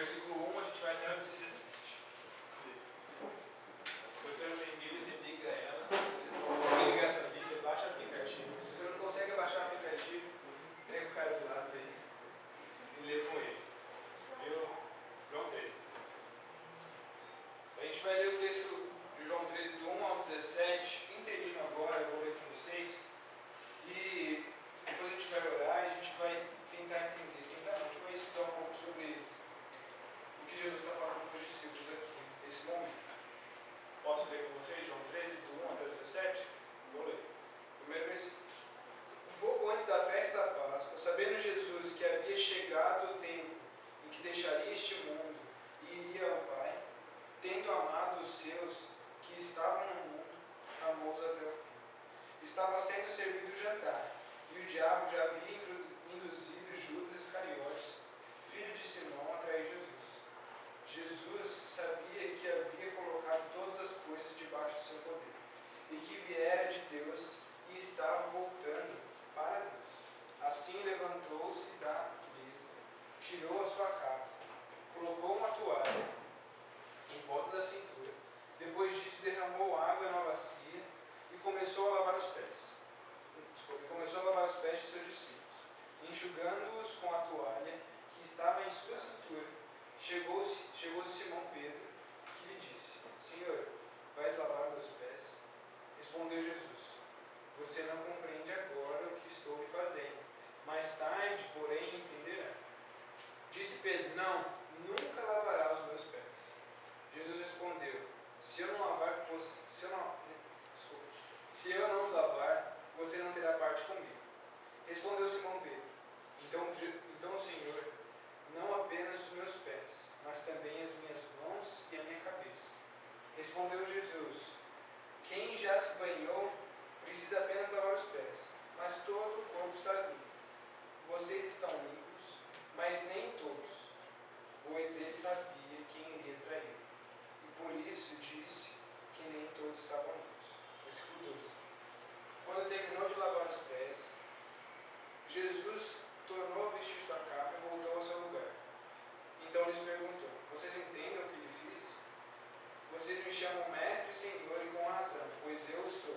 versículo 1 a gente vai até o 17. Se você não tem Bíblia, você liga ela. Se você não consegue ligar essa Bíblia, baixa o aplicativo. Se você não consegue baixar o aplicativo, pega o cara do lado aí e lê com ele. João 13. A gente vai ler o texto de João 13, do 1 ao 17, inteirinho agora, eu vou ler com vocês. E depois a gente vai orar e a gente vai tentar entender. A gente vai estudar um pouco sobre o que Jesus está falando para os discípulos aqui, nesse momento. Posso ler com vocês João 13, do 1 até o 17? Vou ler. Primeiro versículo. Um pouco antes da festa da Páscoa, sabendo Jesus que havia chegado o tempo em que deixaria este mundo e iria ao Pai, tendo amado os seus que estavam no mundo, amou-os até o fim. Estava sendo servido o jantar, e o diabo já havia induzido Judas Iscariotes, filho de Simão, a trair Jesus. Jesus sabia que havia colocado todas as coisas debaixo do seu poder, e que viera de Deus e estava voltando para Deus. Assim levantou-se da mesa, tirou a sua capa, colocou uma toalha em volta da cintura, depois disso derramou água na bacia e começou a lavar os pés. Começou a lavar os pés de seus discípulos, enxugando-os com a toalha que estava em sua cintura. Chegou-se Simão Pedro, que lhe disse: Senhor, vais lavar meus pés? Respondeu Jesus: Você não compreende agora o que estou lhe fazendo, mais tarde, porém, entenderá. Disse Pedro: Não, nunca lavará os meus pés. Jesus respondeu: Se eu não os lavar, você não terá parte comigo. Respondeu Simão Pedro: Então, Senhor, não apenas os meus pés, mas também as minhas mãos e a minha cabeça. Respondeu Jesus: Quem já se banhou precisa apenas lavar os pés, mas todo o corpo está limpo. Vocês estão limpos, mas nem todos, pois ele sabia quem iria trair. E por isso disse que nem todos estavam limpos. Versículo 12. Quando terminou de lavar os pés, Jesus tornou a vestir sua capa e voltou ao seu lugar. Então lhes perguntou: Vocês entendem o que lhe fiz? Vocês me chamam mestre e senhor, e com razão, pois eu sou.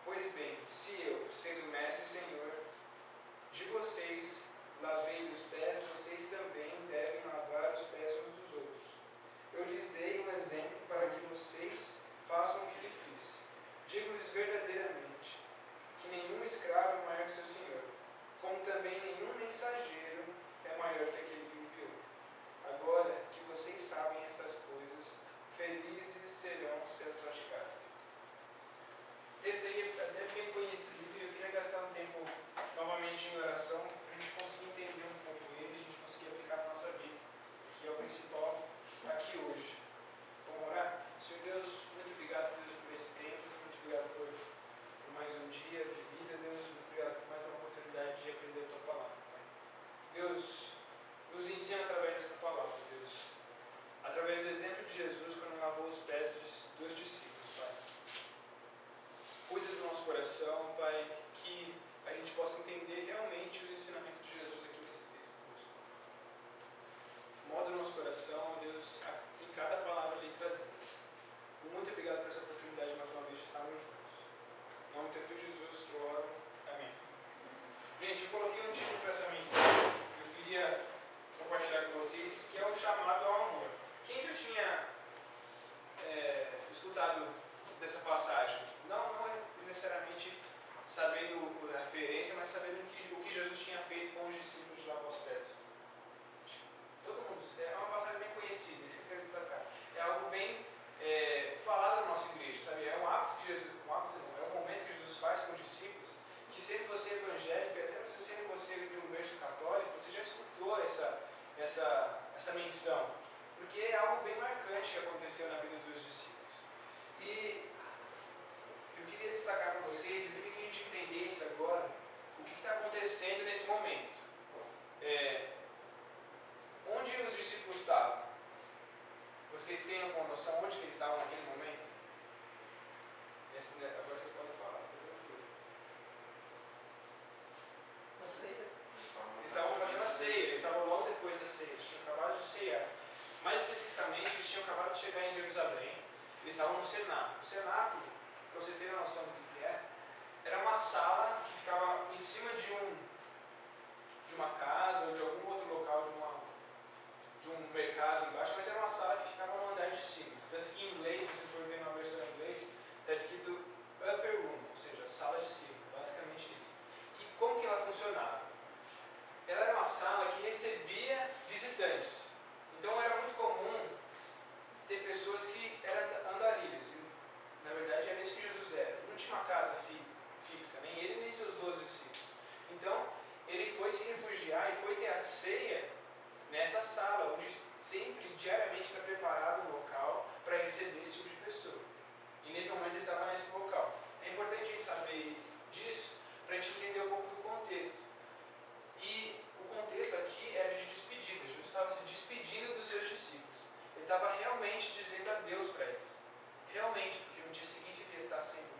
Pois bem, se eu, sendo mestre e senhor de vocês, lavei os pés, vocês também devem lavar os pés uns dos outros. Eu lhes dei um exemplo para que vocês façam o que lhe fiz. Digo-lhes verdadeiramente que nenhum escravo é maior que seu senhor, como também nenhum mensageiro é maior que aquele que enviou. Agora que vocês sabem estas coisas, felizes serão se as praticarem. Esse texto aí é até bem conhecido e eu queria gastar um tempo novamente em oração para a gente conseguir entender um pouco ele e a gente conseguir aplicar na nossa vida, que é o principal aqui hoje. Vamos orar? Senhor Deus, muito obrigado, Deus, por esse tempo, muito obrigado por mais um dia de vida, Deus, muito obrigado por mais uma oportunidade de aprender a tua palavra, Pai. Deus, nos ensina através dessa palavra, Deus, através do exemplo de Jesus quando lavou os pés dos discípulos, Pai. Cuida do nosso coração, Pai, que a gente possa entender realmente os ensinamentos de Jesus aqui nesse texto, Deus. Molda o nosso coração, Deus, em cada palavra ali trazida. Muito obrigado por essa oportunidade mais uma vez de estarmos juntos. Em nome do teu filho Jesus, que eu oro. Amém. Gente, eu coloquei um título para essa mensagem. Eu queria compartilhar com vocês, que é o chamado ao amor. Quem já tinha escutado dessa passagem? Não é necessariamente sabendo a referência, mas sabendo o que Jesus tinha feito com os discípulos de lavar os pés. Todo mundo, é uma passagem bem conhecida, isso que eu quero destacar. É algo bem falado na nossa igreja, sabe? É um hábito que Jesus, é um momento que Jesus faz com os discípulos, que sendo você evangélico, até você sendo você de um berço católico, você já escutou essa menção, porque é algo bem marcante que aconteceu na vida dos discípulos. E eu queria destacar para vocês, eu queria que a gente entendesse agora o que está acontecendo nesse momento. Onde os discípulos estavam? Vocês têm alguma noção onde que eles estavam naquele momento? Agora vocês podem falar, fica tranquilo. A ceia. Eles estavam fazendo a ceia, eles estavam logo depois da ceia, eles tinham eles estavam no cenáculo. O cenáculo, para vocês terem noção do que é, era uma sala que ficava em cima de uma casa ou de algum outro local, de um mercado embaixo, mas era uma sala que ficava no andar de cima. Tanto que em inglês, se você for ver na versão em inglês, está escrito upper room, ou seja, sala de cima, basicamente isso. E como que ela funcionava? Ela era uma sala que recebia visitantes. Então era muito comum ter pessoas que eram andarilhas. Na verdade era isso que Jesus era. Ele não tinha uma casa fixa, nem ele nem seus 12 discípulos. Então ele foi se refugiar e foi ter a ceia nessa sala, onde sempre, diariamente, era preparado um local para receber esse tipo de pessoa. E nesse momento ele estava nesse local. É importante a gente saber disso para a gente entender um pouco do contexto. E o contexto aqui era de despedida. Jesus estava se despedindo dos seus discípulos. Ele estava realmente dizendo adeus para eles. Realmente, porque no dia seguinte ele ia estar sendo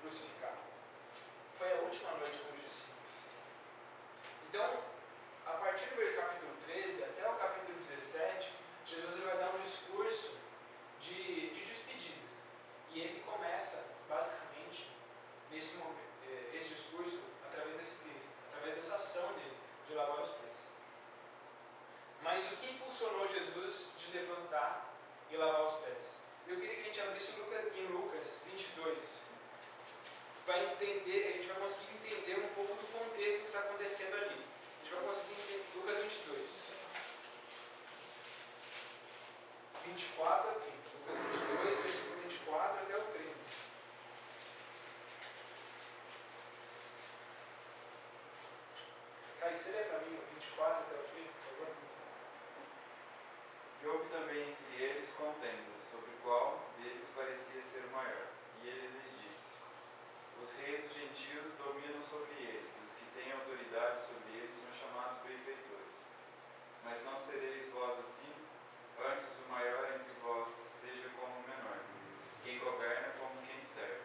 crucificado. Foi a última noite com os discípulos. Então, a partir do capítulo 13 até o capítulo 17, Jesus ele vai dar um discurso de despedida. E ele começa, basicamente, esse discurso através desse texto, através dessa ação dele, de lavar os pés. Mas o que impulsionou Jesus de levantar e lavar os pés? Eu queria que a gente abrisse em Lucas 22. A gente vai conseguir entender um pouco do contexto que está acontecendo ali. A gente vai conseguir entender Lucas 22. 24 a 30. Lucas 22, versículo 24 até o 30. Kaique, você lê para mim o 24 até o 30, por favor? E houve também entre eles contenda, sobre qual deles parecia ser o maior. E ele lhes disse: os reis dos gentios dominam sobre eles, os que têm autoridade sobre eles são chamados benfeitores. Mas não sereis vós assim, antes o maior entre vós seja como o menor, quem governa como quem serve.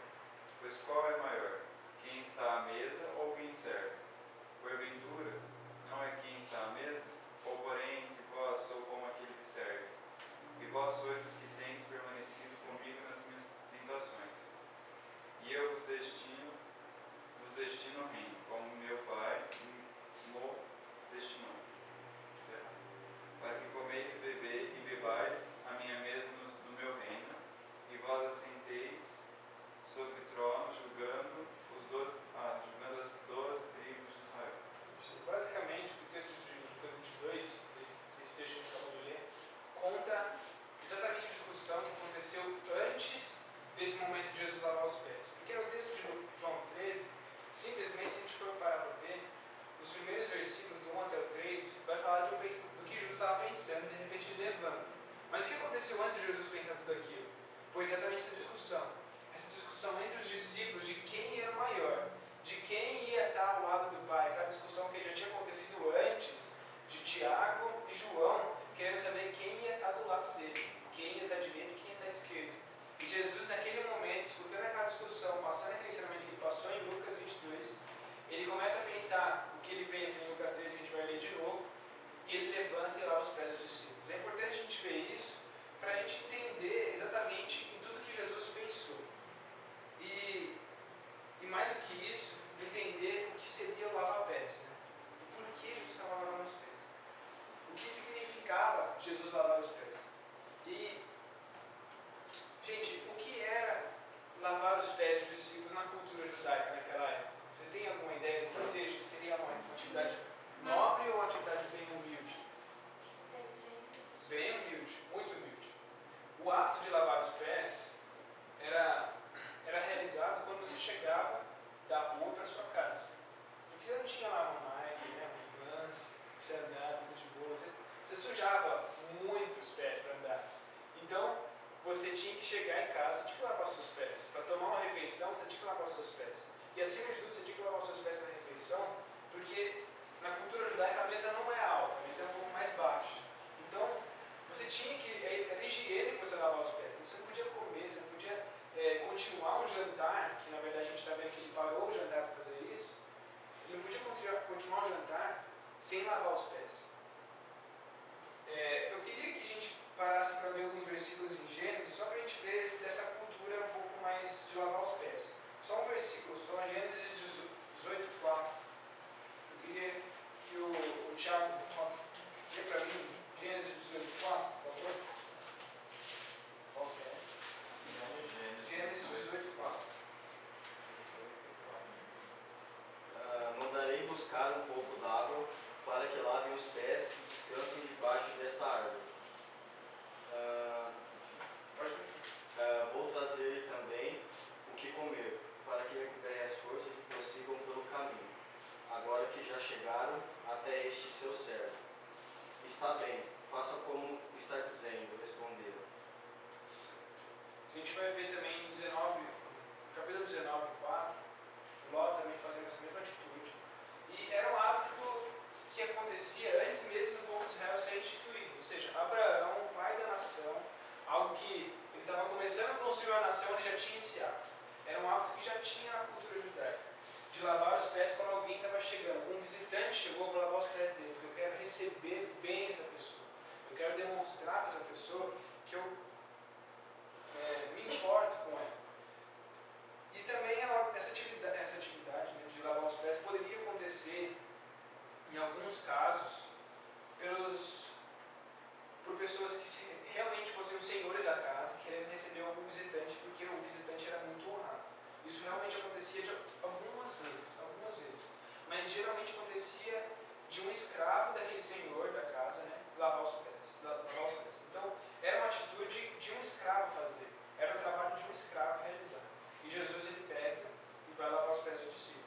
Pois qual é maior, quem está à mesa ou quem serve? Porventura, não é quem está à mesa? Ou porém entre vós sou como aquele que serve? E vós sois os que tendes permanecido comigo nas minhas tentações. E eu vos destino o reino, como meu Pai mo destinou. Para que comeis e bebais a minha mesa no meu reino, e vós assenteis sobre tronos, julgando as 12 tribos de Israel. Basicamente, o texto de Lucas 22, esse texto que eu acabo de ler, conta exatamente a discussão que aconteceu antes desse momento de Jesus lavar os pés. Porque no texto de João 13, simplesmente, se a gente for parar para ver, os primeiros versículos do 1 até o 3, vai falar do que Jesus estava pensando, e de repente ele levanta. Mas o que aconteceu antes de Jesus pensar tudo aquilo? Foi exatamente essa discussão. Essa discussão entre os discípulos de quem era o maior, de quem ia estar ao lado do Pai. Aquela discussão que já tinha acontecido antes, de Tiago e João, querendo saber quem ia estar do lado dele, quem ia estar à direita e quem ia estar à esquerda. E Jesus, naquele momento, escutando aquela discussão, passando aquele ensinamento que ele passou em Lucas 22, ele começa a pensar o que ele pensa em Lucas 13, que a gente vai ler de novo, e ele levanta e lava os pés dos discípulos. É importante a gente ver isso para a gente entender exatamente em tudo que Jesus pensou. E mais do que isso, entender o que seria o lavar pés. Né? O porquê Jesus estava lavando os pés. O que significava Jesus lavar os pés. E, gente, o que era lavar os pés dos discípulos na cultura judaica naquela época? Vocês têm alguma ideia do que seja? Seria uma atividade nobre ou uma atividade bem humilde? Bem humilde, muito humilde. O hábito de lavar os pés era realizado quando você chegava da rua para sua casa. Porque você não tinha lá uma Nike, né, um Vans, que você andava tudo de boa. Você sujava muito os pés para andar. Então, você tinha que chegar em casa, você tinha que lavar os seus pés. Para tomar uma refeição, você tinha que lavar os seus pés. E acima de tudo, você tinha que lavar os seus pés para a refeição, porque na buscar um pouco d'água para que lavem os pés e descansem debaixo desta árvore. Vou trazer também o que comer, para que recuperem as forças e prossigam pelo caminho, agora que já chegaram até este seu servo. Está bem, faça como está dizendo, responderam. A gente vai ver também em 19, capítulo 19, 4, Ló também fazendo essa mesma atitude. E era um hábito que acontecia antes mesmo do povo de Israel ser instituído. Ou seja, Abraão, pai da nação, algo que ele estava começando a construir uma nação, ele já tinha iniciado. Era um hábito que já tinha na cultura judaica, de lavar os pés quando alguém estava chegando. Um visitante chegou, eu vou lavar os pés dele, porque eu quero receber bem essa pessoa. Eu quero demonstrar para essa pessoa que eu me importo com ela. E também essa atividade né, de lavar os pés poderia acontecer, em alguns casos, por pessoas que realmente fossem os senhores da casa, querendo receber algum visitante, porque o visitante era muito honrado. Isso realmente acontecia algumas vezes. Mas geralmente acontecia de um escravo daquele senhor da casa, né, lavar os pés. Então, era uma atitude de um escravo fazer. Era o trabalho de um escravo realizar. E Jesus, ele pega e vai lavar os pés dos discípulos.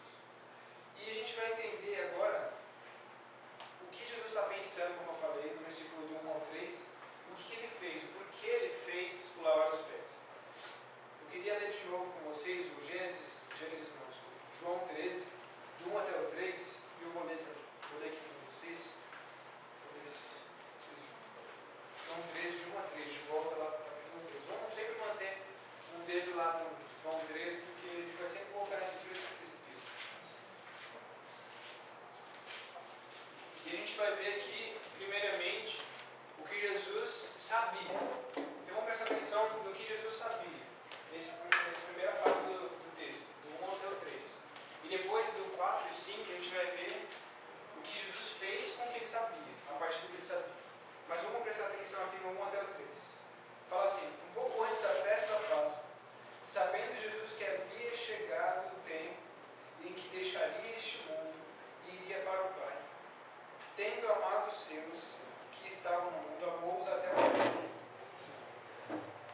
E a gente vai entender agora o que Jesus está pensando, como eu falei, no versículo do 1 ao 3, o que ele fez, o porquê ele fez o lavar os pés. Eu queria ler de novo com vocês o João 13, do 1 até o 3, e eu vou ler aqui com vocês. João 13, de 1 a 3, de volta lá para o capítulo 3. Vamos sempre manter um dedo lá no João 13, porque a gente vai sempre voltar nesse texto. E a gente vai ver aqui, primeiramente, o que Jesus sabia. Então vamos prestar atenção no que Jesus sabia, nessa primeira parte do texto, do 1 até o 3. E depois do 4 e 5, a gente vai ver o que Jesus fez com o que ele sabia, a partir do que ele sabia. Mas vamos prestar atenção aqui no 1 até o 3. Fala assim: um pouco antes da festa da Páscoa, sabendo Jesus que havia chegado o tempo em que deixaria este mundo e iria para o Pai, tendo amado os seus que estavam no mundo, amou-os até o fim.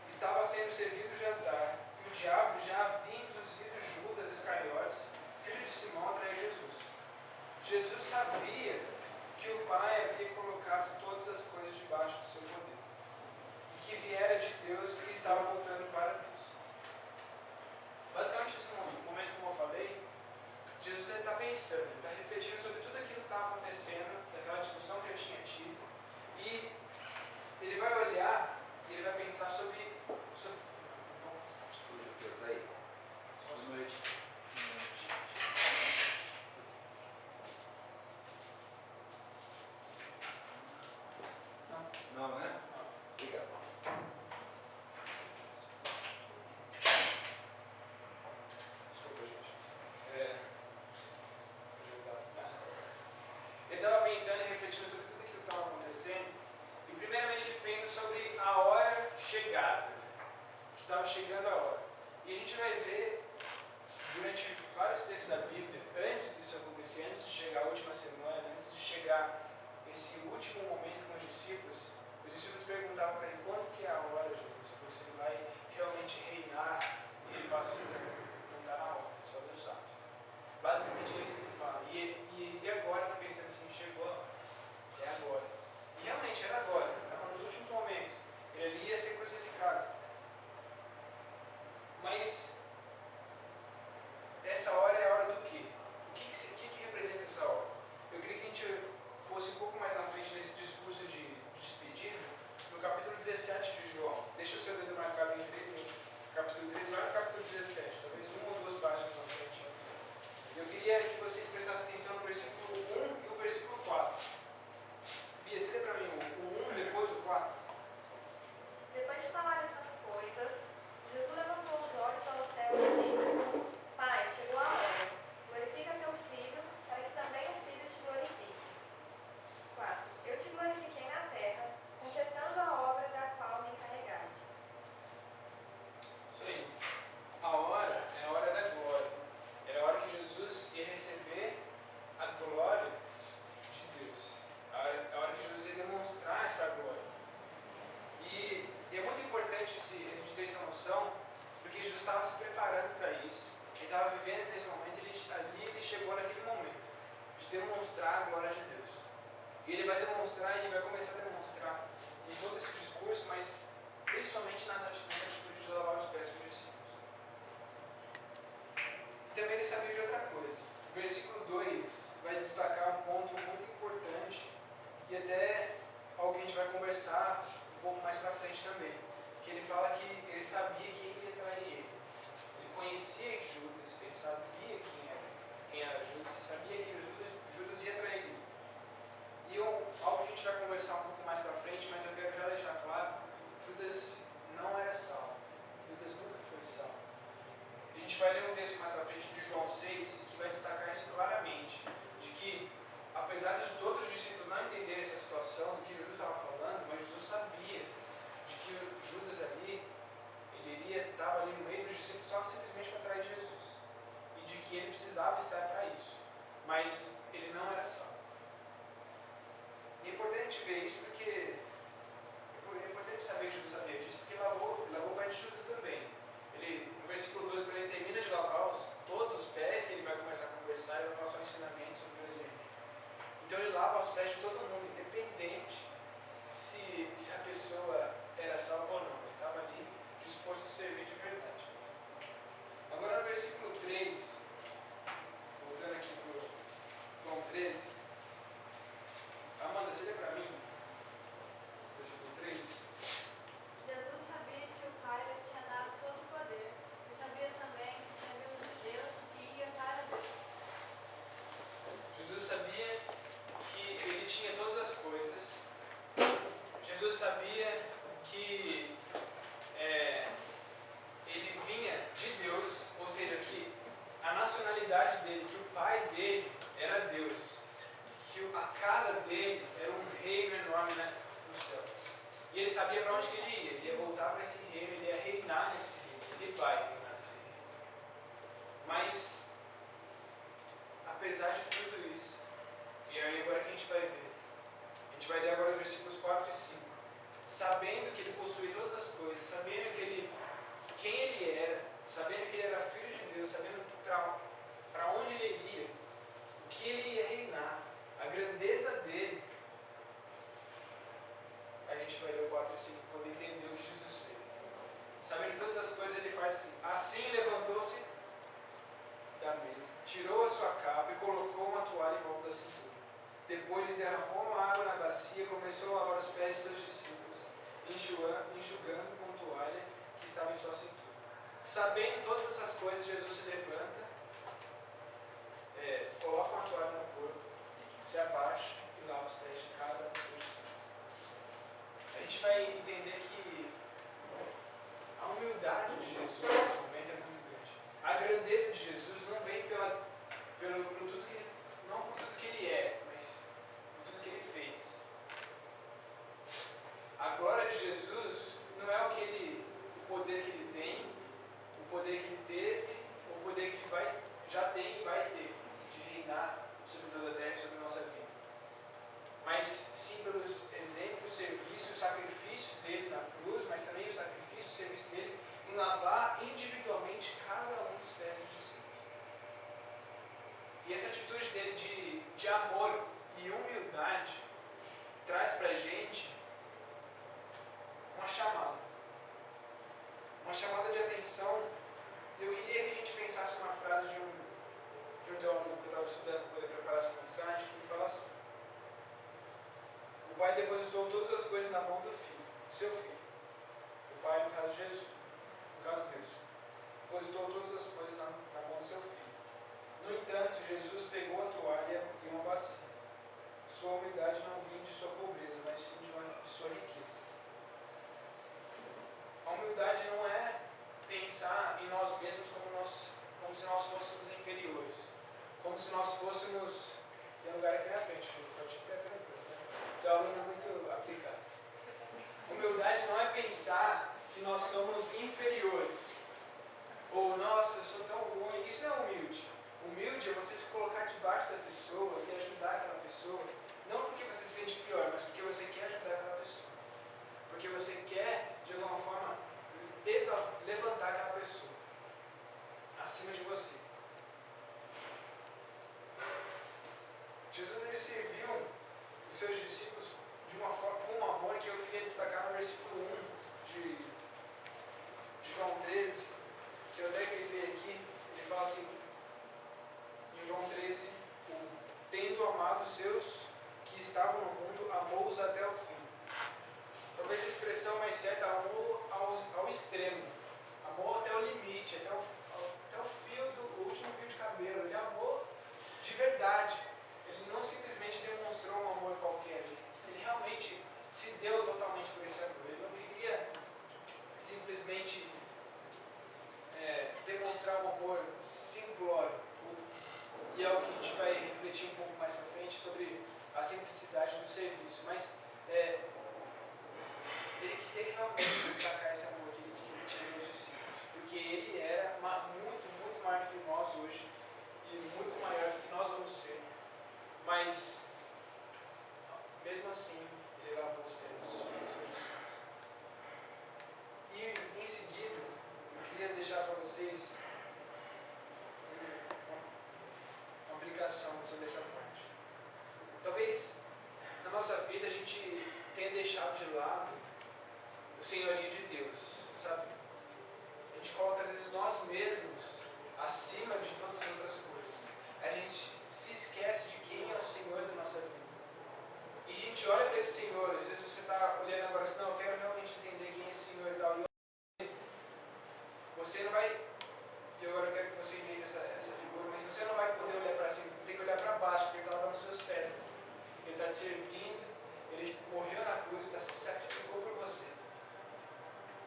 Estava sendo servido o jantar, e o diabo, já havia induzido Judas Iscariotes, filho de Simão, a trair Jesus. Jesus sabia que o Pai havia colocado todas as coisas debaixo do seu poder, e que viera de Deus e estava voltando para Deus. Basicamente, nesse momento, como eu falei, Jesus está pensando, ele está refletindo sobre tudo aquilo que estava acontecendo, daquela discussão que eu tinha tido, e ele vai olhar e ele vai pensar sobre Boa noite. Não, né? Obrigado. Desculpa, gente. Ele estava pensando e refletindo sobre tudo aquilo que estava acontecendo. E primeiramente ele pensa sobre a hora chegada, que estava chegando a hora. E a gente vai ver durante vários textos da Bíblia, antes disso acontecer, antes de chegar a última semana, antes de chegar esse último momento com os discípulos perguntavam para ele: quando que é a hora, Jesus? Você vai realmente reinar? E ele fala assim: não está na hora, só Deus sabe. Basicamente é isso que ele fala. E agora está pensando assim: chegou a hora, é agora. E realmente era agora, estava nos últimos momentos. Ele ia ser crucificado. Mas essa hora é a hora do quê? O que representa essa hora? Eu queria que a gente fosse um pouco mais na frente nesse discurso de despedida, no capítulo 17 de João. Deixa o seu dedo marcado em 3, capítulo 13, vai no capítulo 17, talvez uma ou duas páginas na frente. Eu queria que vocês prestassem atenção no versículo 1 e o versículo 4. Bia, você lê para mim o 1 depois o 4? Depois de falar essas coisas, Jesus levantou os olhos ao céu e disse: Pai, chegou a hora. Glorifica teu filho, para que também o filho te glorifique. 4. Eu te glorifiquei na terra, completando a obra da qual me encarregaste. Isso aí. A hora é a hora da glória. Era a hora que Jesus ia receber demonstrar a glória de Deus. E ele vai demonstrar, ele vai começar a demonstrar em todo esse discurso, mas principalmente nas atitudes de lavar os pés dos discípulos. E também ele sabia de outra coisa. O versículo 2 vai destacar um ponto muito importante e até algo que a gente vai conversar um pouco mais para frente também. Que ele fala que ele sabia quem ia trair ele. Ele conhecia Judas, ele sabia quem era Judas, e sabia que Judas ia trair ele. E algo que a gente vai conversar um pouco mais para frente, mas eu quero já deixar claro, Judas não era salvo. Judas nunca foi salvo. A gente vai ler um texto mais para frente de João 6, que vai destacar isso claramente, de que, apesar dos outros discípulos não entenderem essa situação, do que Jesus estava falando, mas Jesus sabia de que Judas ali, estava ali no meio dos discípulos só simplesmente para trair Jesus. E de que ele precisava estar para isso. Mas ele não era salvo. E é importante ver isso porque é importante saber que Jesus sabia disso, porque lavou o pé de Judas também. No versículo 2, quando ele termina de lavar todos os pés, que ele vai começar a conversar, ele vai passar um ensinamento sobre o exemplo. Então ele lava os pés de todo mundo, independente se a pessoa era salva ou não. Ele estava ali disposto a servir de verdade. Agora no versículo 3, voltando aqui para o João 13, Amanda, você lê para mim? Versículo 3. Jesus sabia que o Pai lhe tinha dado todo o poder, e sabia também que tinha vindo de Deus e ia para Deus. Jesus sabia que ele tinha todas as coisas. Jesus sabia que ele vinha de Deus, ou seja, que a nacionalidade dele, que o pai dele era Deus, que a casa dele era um reino enorme nos céus. E ele sabia para onde que ele ia voltar para esse reino, ele ia reinar nesse reino, ele vai reinar nesse reino. Mas, apesar de tudo isso, e aí agora que a gente vai ler agora os versículos 4 e 5, sabendo que ele possuía todas as coisas, sabendo quem ele era, sabendo que ele era filho de Deus, sabendo para onde ele iria, o que ele ia reinar, a grandeza dele, a gente vai ler o 4 e 5 para poder entender o que Jesus fez. Sabendo todas as coisas, ele faz assim. Assim levantou-se da mesa, tirou a sua capa e colocou uma toalha em volta da cintura. Depois derramou água na bacia e começou a lavar os pés de seus discípulos, enxugando com toalha que estava em sua cintura. Sabendo todas essas coisas, Jesus se levanta, coloca uma toalha no corpo, se abaixa e lava os pés de cada um dos seus discípulos. A gente vai entender que a humildade de Jesus nesse momento é muito grande. A grandeza de Jesus não vem não por tudo que ele é, mas por tudo que ele fez. A glória de Jesus não é o poder que ele tem, o poder que ele teve, o poder que ele já tem e vai ter, de reinar sobre toda a terra e sobre a nossa vida. Mas sim pelos exemplos, o serviço, o sacrifício dele na cruz, mas também o sacrifício, o serviço dele em lavar individualmente cada um dos pés dos discípulos. E essa atitude dele de amor e humildade traz para a gente uma chamada de atenção. E eu queria que a gente pensasse uma frase de um teólogo que eu estava estudando para poder preparar essa mensagem, que ele fala assim: o Pai depositou todas as coisas na mão do Filho, seu Filho. O Pai, no caso Jesus, no caso Deus, depositou todas as coisas na mão do seu Filho. No entanto, Jesus pegou a toalha e uma bacia. Sua humildade não vinha de sua pobreza, mas sim de sua riqueza. A humildade não é pensar em nós mesmos como se nós fôssemos inferiores, como se nós fôssemos... Tem um lugar aqui na frente, pode ficar tranquilo, né? Isso é aluno muito aplicado. Humildade não é pensar que nós somos inferiores, ou nossa, eu sou tão ruim. Isso não é humilde. Humilde é você se colocar debaixo da pessoa e ajudar aquela pessoa, não porque você se sente pior, mas porque você quer ajudar aquela pessoa. Porque você quer, de alguma forma, levantar aquela pessoa acima de você. destacar no versículo 1 de João 13, que eu até grifei aqui. Ele fala assim, em João 13, tendo amado os seus que estavam no mundo, amou-os até o fim. Talvez a expressão mais certa, amou ao extremo, amou até o limite, até o fio o último fio de cabelo. Ele amou de verdade. Ele não simplesmente demonstrou um amor qualquer, ele realmente se deu totalmente por esse amor. Ele não queria simplesmente demonstrar um amor simplório. E é o que a gente vai refletir um pouco mais para frente sobre a simplicidade do serviço. Mas ele queria realmente destacar esse amor que ele tinha nos discípulos, porque ele era muito, muito maior do que nós hoje e muito maior do que nós vamos ser. Mas, mesmo assim, ele lavou os pés dos seus discípulos. E, em seguida, eu queria deixar para vocês uma aplicação sobre essa parte. Talvez, na nossa vida, a gente tenha deixado de lado o senhorio de Deus, sabe? A gente coloca, às vezes, nós mesmos acima de todas as outras coisas. A gente se esquece de quem é o Senhor da nossa vida. E a gente olha para esse Senhor, às vezes você está olhando agora assim, não, eu quero realmente entender quem é esse Senhor e tal. E você não vai, eu agora quero que você entenda essa figura, mas você não vai poder olhar para cima, tem que olhar para baixo, porque ele está lavando os seus pés. Ele está te servindo, ele morreu na cruz, se sacrificou por você.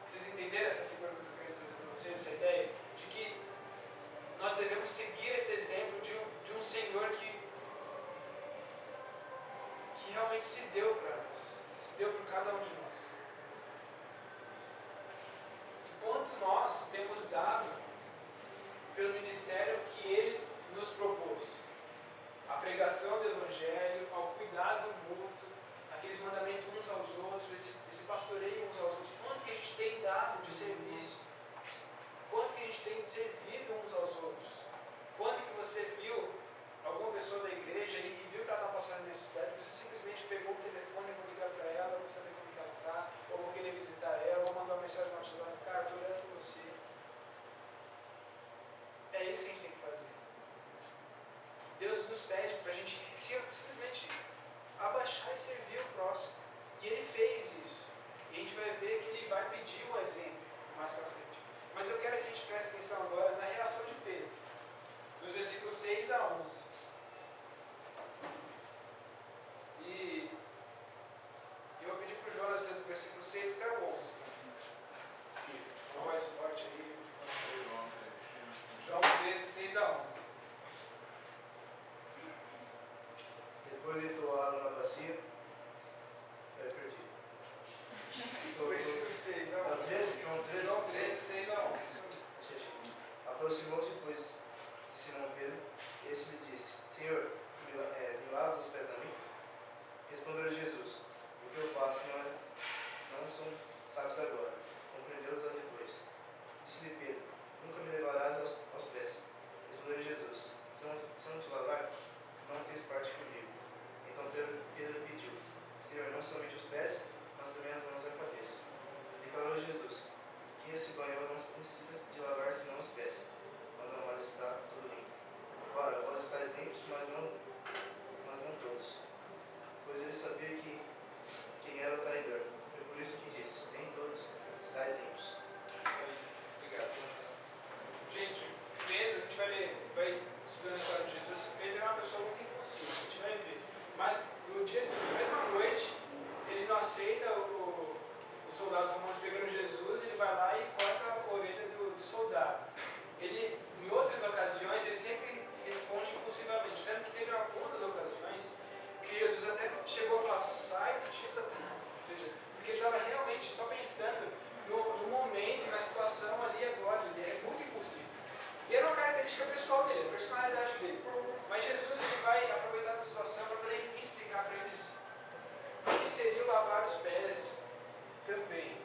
Vocês entenderam essa figura que eu estou querendo trazer para vocês, essa ideia? De que nós devemos seguir esse exemplo de um Senhor que realmente se deu para nós, se deu por cada um de nós. E quanto nós temos dado pelo ministério que Ele nos propôs, a pregação do Evangelho, ao cuidado mútuo, aqueles mandamentos uns aos outros, esse pastoreio uns aos outros, quanto que a gente tem dado de serviço, quanto que a gente tem servido uns aos outros, quanto que você viu alguma pessoa da igreja e viu que ela está passando necessidade, você simplesmente pegou o telefone, vou ligar para ela, vou saber como que ela está, ou vou querer visitar ela, ou mandar uma mensagem no WhatsApp, cara, estou olhando por você. É isso que a gente tem que fazer. Deus nos pede para a gente simplesmente abaixar e servir o próximo. E Ele fez isso. E a gente vai ver que Ele vai pedir um exemplo mais para frente. Mas eu quero que a gente preste atenção agora na reação de Pedro, nos versículos 6 a 11. E eu vou pedir para o Jonas ler do versículo 6 até o 11. Uma voz forte aí. João 13, 6 a 11. Depois ele tomou água na bacia, eu perdi. Versículo 6 a 11. João 13, 6 a 11. Aproximou-se, pois, de Simão Pedro, e esse lhe disse: Senhor, me lavas os pés a mim? Respondeu-lhe Jesus: O que eu faço não são sábios agora, compreendeu-os depois. Disse-lhe Pedro: Nunca me levarás aos pés. Respondeu-lhe Jesus: Se não te lavar, não tens parte comigo. Então Pedro pediu: Senhor, não somente os pés, mas também as mãos e a cabeça. Declarou Jesus: Quem esse banho não necessita de lavar senão os pés, quando mais está tudo limpo. Ora, vós estáis limpos, mas não todos. Pois ele sabia quem era o traidor. Foi por isso que disse: Nem todos estáis limpos. Obrigado. Gente, Pedro, a gente vai estudando a história de Jesus. Pedro é uma pessoa muito impulsiva, a gente vai ver. Mas no dia seguinte, na mesma noite, ele não aceita os soldados romanos pegando Jesus, ele vai lá e corta a orelha do soldado. Ele, em outras ocasiões, ele sempre responde impulsivamente. Tanto que teve algumas ocasiões que Jesus até chegou a falar: sai de ti, Satanás. Ou seja, porque ele estava realmente só pensando no momento, na situação ali agora. Ele é muito impulsivo. E era uma característica pessoal dele, a personalidade dele. Mas Jesus ele vai aproveitar a situação para poder explicar para eles o que seria o lavar os pés também.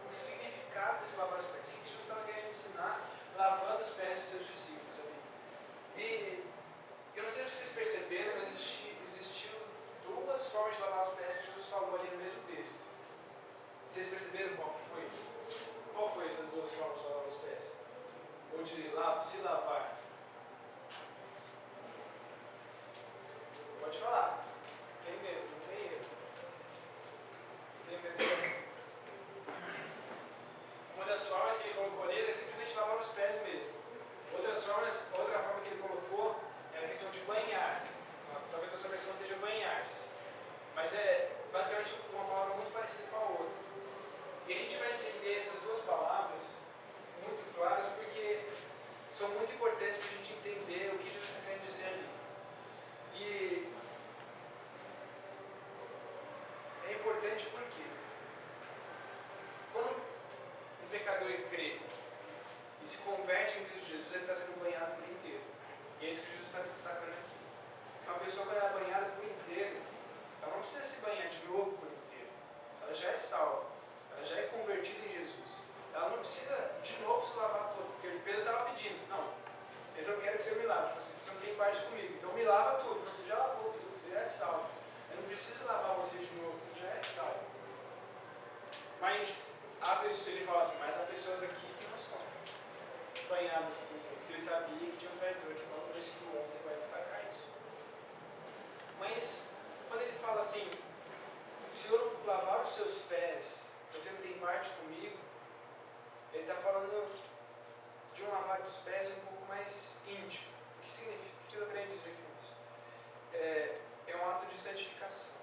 O significado desse lavar os pés. O que Jesus estava querendo ensinar lavando os pés dos seus discípulos ali. E eu não sei se vocês perceberam, mas existiu duas formas de lavar os pés que Jesus falou ali no mesmo texto. questão de banhar. Talvez a sua versão seja banhar-se. Mas é basicamente uma palavra muito parecida com a outra. E a gente vai entender essas duas palavras muito claras porque são muito importantes para a gente entender o que Jesus está querendo dizer ali. E é importante porque quando um pecador crê e se converte em Cristo Jesus, ele está sendo banhado por inteiro. E é isso que Jesus está destacando aqui. Que uma pessoa que é banhada por inteiro, ela não precisa se banhar de novo por inteiro. Ela já é salva. Ela já é convertida em Jesus. Ela não precisa de novo se lavar todo. Porque Pedro estava pedindo. Não, Pedro, eu quero que você me lave. Você não tem parte comigo. Então me lava tudo. Não, você já lavou tudo. Você já é salvo. Eu não preciso lavar você de novo. Você já é salvo. Mas ele fala assim, mas há pessoas aqui que não são banhadas por inteiro. Porque ele sabia que tinha um traidor. Que no versículo 11 ele vai destacar isso. Mas quando ele fala assim, se eu lavar os seus pés, você não tem parte comigo, ele está falando de um lavar dos pés um pouco mais íntimo. O que significa? O que eu quero dizer com isso? É um ato de santificação.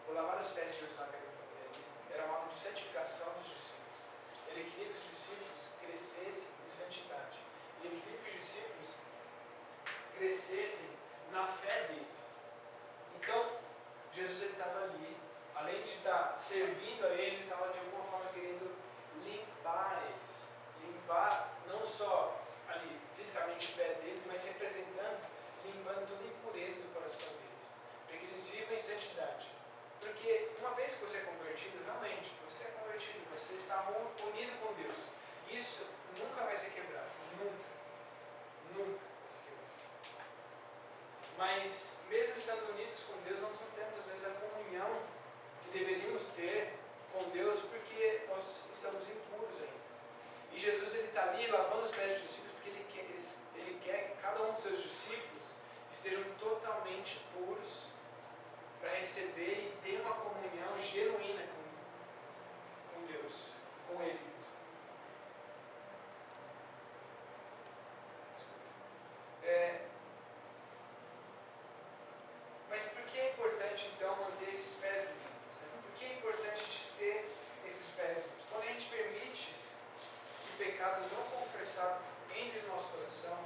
O lavar os pés que Jesus estava querendo fazer aqui era um ato de santificação dos discípulos. Ele queria que os discípulos crescessem em santidade. Ele queria que os discípulos crescessem na fé deles. Então, Jesus estava ali, além de estar servindo a ele estava de alguma forma querendo limpar eles. Limpar não só ali fisicamente o pé deles, mas representando, limpando toda a impureza do coração deles. Para que eles vivam em santidade. Porque uma vez que você é convertido, realmente, você é convertido, você está unido com Deus. Isso nunca vai ser quebrado. Nunca. Nunca vai ser quebrado. Mas, mesmo estando unidos com Deus, nós não temos, às vezes, a comunhão que deveríamos ter com Deus, porque nós estamos impuros ainda. E Jesus está ali lavando os pés dos discípulos, porque ele quer que cada um dos seus discípulos estejam totalmente puros para receber e ter uma comunhão genuína com Deus, com Ele. Mas por que é importante então manter esses pés limpos? Por que é importante ter esses pés limpos? Quando a gente permite que pecados não confessados entrem no nosso coração,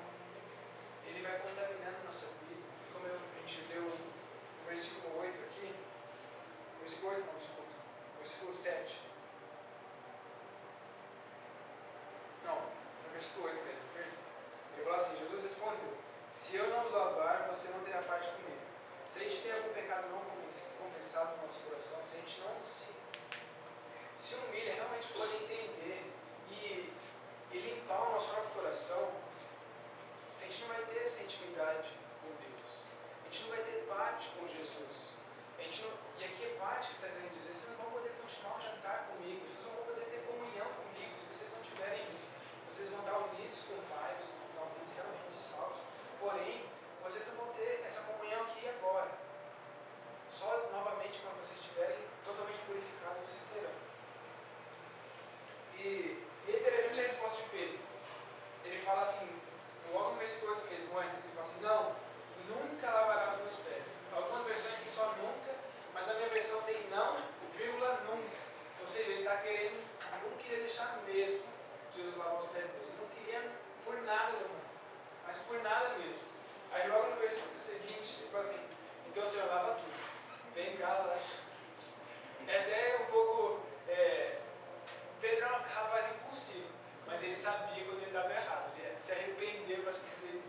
ele vai contaminando a nossa vida. Como a gente leu no versículo 8 aqui, versículo 8 não, desculpa, versículo 7. Não, no versículo 8 mesmo, perdão. Ele fala assim, Jesus respondeu, se eu não os lavar, você não terá parte comigo. Se a gente tem algum pecado não confessado no nosso coração, se a gente não se humilha, realmente poder entender e limpar o nosso próprio coração, a gente não vai ter essa intimidade com Deus. A gente não vai ter parte com Jesus. E aqui é parte que está querendo dizer, vocês não vão poder continuar o jantar comigo, vocês não vão poder ter comunhão comigo, se vocês não tiverem isso. Vocês vão estar unidos com o Pai, vocês vão estar unidos realmente salvos. Porém, vocês não vão ter essa comunhão aqui e agora. Só novamente quando vocês estiverem totalmente purificados, vocês terão. E é interessante a resposta de Pedro. Ele fala assim, logo no versículo 8 mesmo, antes, ele fala assim, não, nunca lavarás os meus pés. Algumas versões tem só nunca, mas a minha versão tem não, vírgula, nunca. Ou seja, ele está querendo, não queria deixar mesmo Jesus lavar os pés dele. Ele não queria por nada do mundo, mas por nada mesmo. Aí logo no versículo seguinte, ele fala assim, então o Senhor lava tudo. Vem cá, lá. É até um pouco... Pedro era um rapaz impulsivo, mas ele sabia quando ele estava errado. Ele se arrependeu para se arrepender.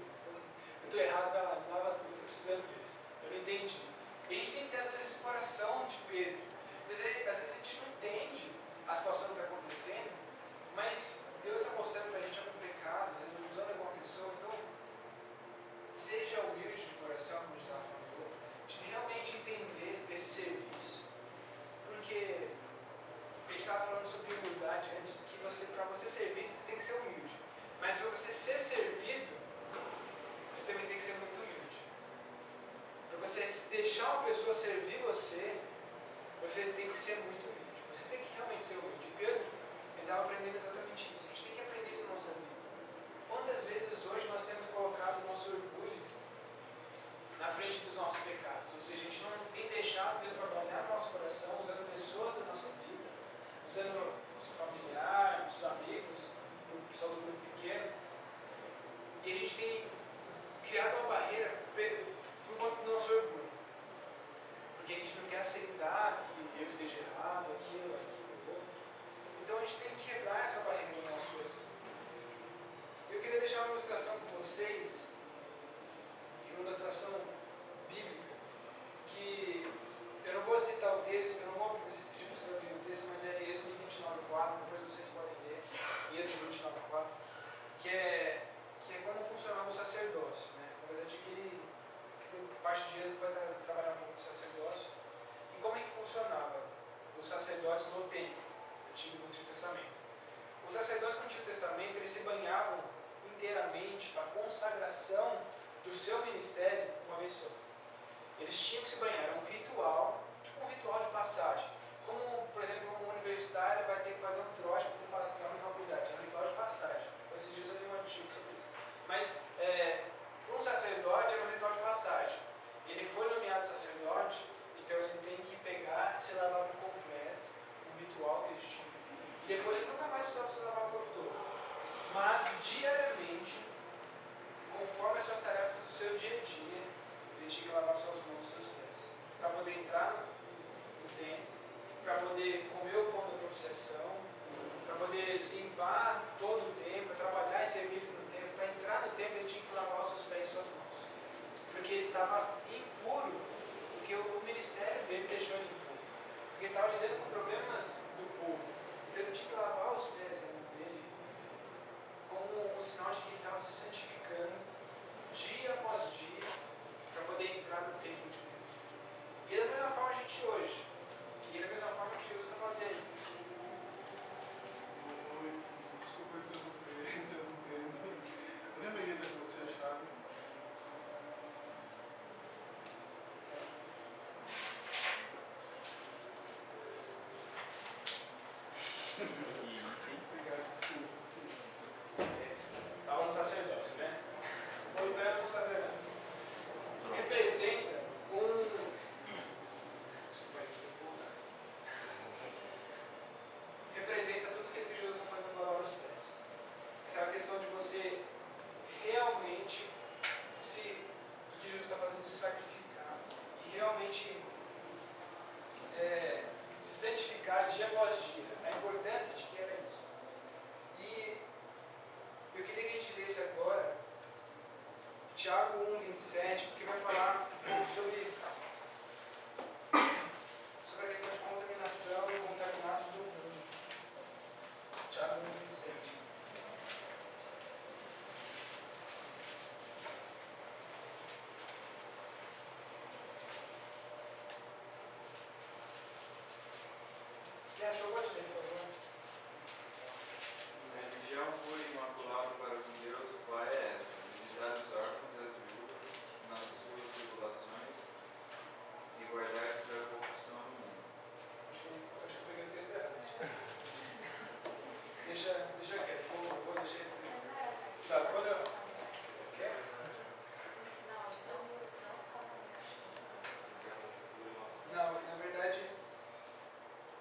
Eu estou errado, vai lá, me lava tudo, estou precisando disso. Eu não entendi. E a gente tem que ter às vezes esse coração de Pedro. Às vezes a gente não entende a situação que está acontecendo, mas Deus está mostrando para a gente algum pecado, às vezes usando alguma pessoa. Então, seja humilde de coração, como a gente estava falando do outro, de realmente entender esse serviço. Porque a gente estava falando sobre humildade antes, que para você servir, você tem que ser humilde. Mas para você ser servido, você também tem que ser muito humilde. Para você deixar uma pessoa servir você, você tem que ser muito humilde. Você tem que realmente ser humilde. Pedro, ele estava aprendendo exatamente isso. A gente tem que aprender isso na nossa vida. Quantas vezes hoje nós temos colocado o nosso orgulho Antigo Testamento, eles se banhavam inteiramente, a consagração do seu ministério uma vez só. Eles tinham que se banhar, era um ritual, tipo um ritual de passagem. Como, por exemplo, um universitário vai ter que fazer um trote para entrar na faculdade, é um ritual de passagem. Esses dias eu li um artigo sobre isso. Mas, um sacerdote era um ritual de passagem. Ele foi nomeado sacerdote, então ele tem que pegar, se lavar por completo, um ritual que eles tinham. E depois ele nunca mais precisava se lavar o corpo todo. Mas, diariamente, conforme as suas tarefas do seu dia a dia, ele tinha que lavar suas mãos e seus pés. Para poder entrar no templo, para poder comer o pão da propiciação, para poder limpar todo o templo, trabalhar e servir no templo. Para entrar no templo, ele tinha que lavar os seus pés e suas mãos. Porque ele estava impuro, porque o ministério dele deixou ele impuro. Porque ele estava lidando com problemas do povo. Então ele tinha que lavar os pés e a mão dele como um sinal de que ele estava se santificando dia após dia para poder entrar no templo de Deus. E da mesma forma a gente hoje. E da mesma forma que Jesus está fazendo. Desculpa interromper. Eu remelei da que você achava. Obrigado, desculpa. Estava no sacerdócio, né? Voltando no sacerdócio. Representa representa tudo aquilo que Jesus está fazendo lá nos pés. Aquela questão de você realmente do que Jesus está fazendo, se sacrificar e realmente se santificar dia após dia. A importância de que era isso. E eu queria que a gente lesse agora Tiago 1:27, porque vai falar um pouco sobre a questão de contaminação e contaminados do mundo. Tiago 1:27. Quem achou, pode ler, por favor. A religião pura e imaculada para com Deus, o Pai, é esta: visitar os órfãos e as viúvas nas suas tribulações e guardar-se da corrupção do mundo. Acho que eu peguei o texto errado. Desculpa. Deixa quieto, vou deixar esse texto. Tá, quando eu. Quer? Não, na verdade,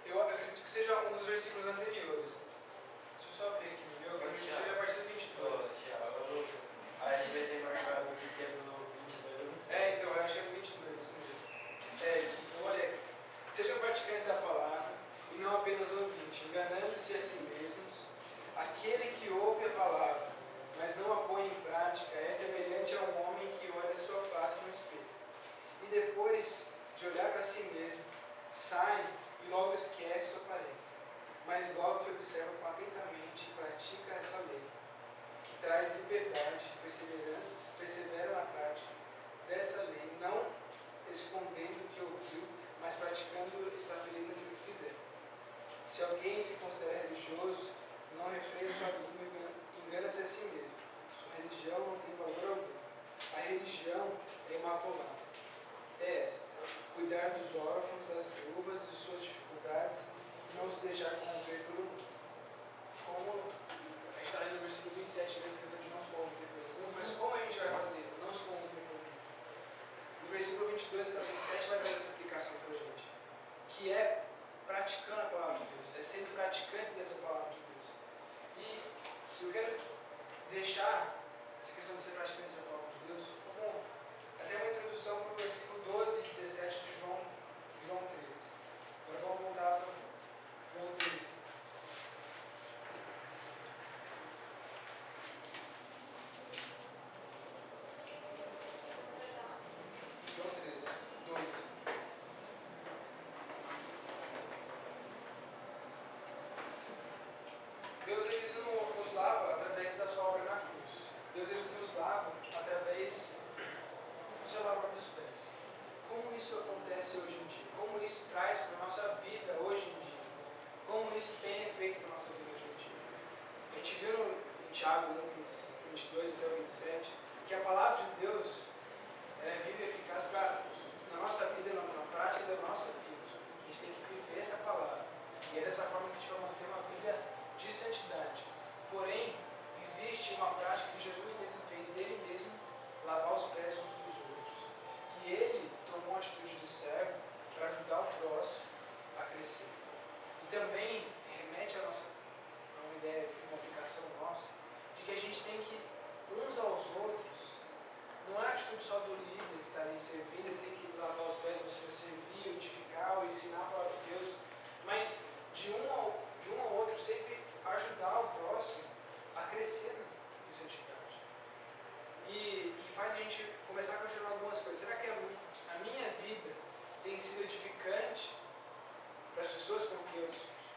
eu acredito que seja um dos versículos anteriores. Deixa eu só ver aqui no meu, acredito que seja a partir do 22. A gente vai ter marcado aqui que é do 22. Então, eu acho que é do 22. Isso mesmo. Isso. Olha, sejam praticantes da palavra e não apenas ouvintes, enganando-se a si mesmos. Aquele que ouve a palavra, mas não a põe em prática, é semelhante a um homem que olha sua face no espelho. E depois de olhar para si mesmo, sai e logo esquece sua aparência. Mas logo que observa atentamente e pratica essa lei, que traz liberdade e persevera na prática dessa lei, não escondendo o que ouviu, mas praticando, está feliz naquilo que fizer. Se alguém se considera religioso, não refreia sua língua e engana-se a si mesmo. Sua religião não tem valor algum. A religião é imaculada. É esta: cuidar dos órfãos, das viúvas, de suas dificuldades, e não se deixar corromper pelo mundo. Como a gente está lendo no versículo 27 mesmo, a questão de não se corromper pelo mundo, mas como a gente vai fazer? Não se corromper pelo mundo. No versículo 22 até 27 vai dar essa aplicação para a gente, que é praticando a palavra de Deus, é sendo praticante dessa palavra de Deus. E eu quero deixar essa questão de ser praticante dessa palavra de Deus como até uma introdução para o versículo 12 e 17 de João 13. Agora vamos voltar para João 13. João 13, 12. Deus ele nos lava através da sua obra na cruz. Deus ele nos lava através do seu lavor dos pés. Como isso acontece hoje em dia? Como isso traz para a nossa vida hoje em dia? Como isso tem efeito para a nossa vida hoje em dia? A gente viu em Tiago 22 até o 27 que a palavra de Deus é viva e eficaz na nossa vida, na prática da nossa vida. A gente tem que viver essa palavra. E é dessa forma que a gente vai manter uma vida de santidade. Porém, existe uma prática que Jesus mesmo fez dele mesmo, lavar os pés uns dos outros. E ele tomou a atitude de servo para ajudar o próximo a crescer. E também remete a uma ideia, uma aplicação nossa, de que a gente tem que, uns aos outros, não é a atitude só do líder que está ali servindo, ele tem que lavar os pés, ou seja, servir, edificar, ou ensinar a palavra de Deus, mas de um ao outro sempre ajudar o próximo a crescer em santidade. E faz a gente começar a questionar algumas coisas. Será que a minha vida tem sido edificante para as pessoas com quem eu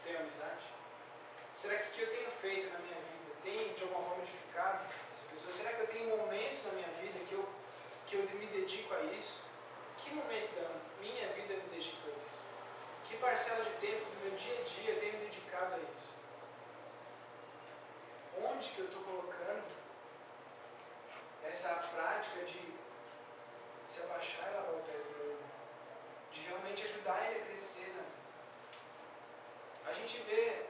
tenho amizade? Será que o que eu tenho feito na minha vida tem de alguma forma edificado as pessoas? Será que eu tenho momentos na minha vida que eu me dedico a isso? Que momentos da minha vida eu me dedico a isso? Que parcela de tempo do meu dia a dia eu tenho me dedicado a isso? Onde que eu estou colocando essa prática de se abaixar e lavar o pé do meu irmão? De realmente ajudar ele a crescer, né? A gente vê,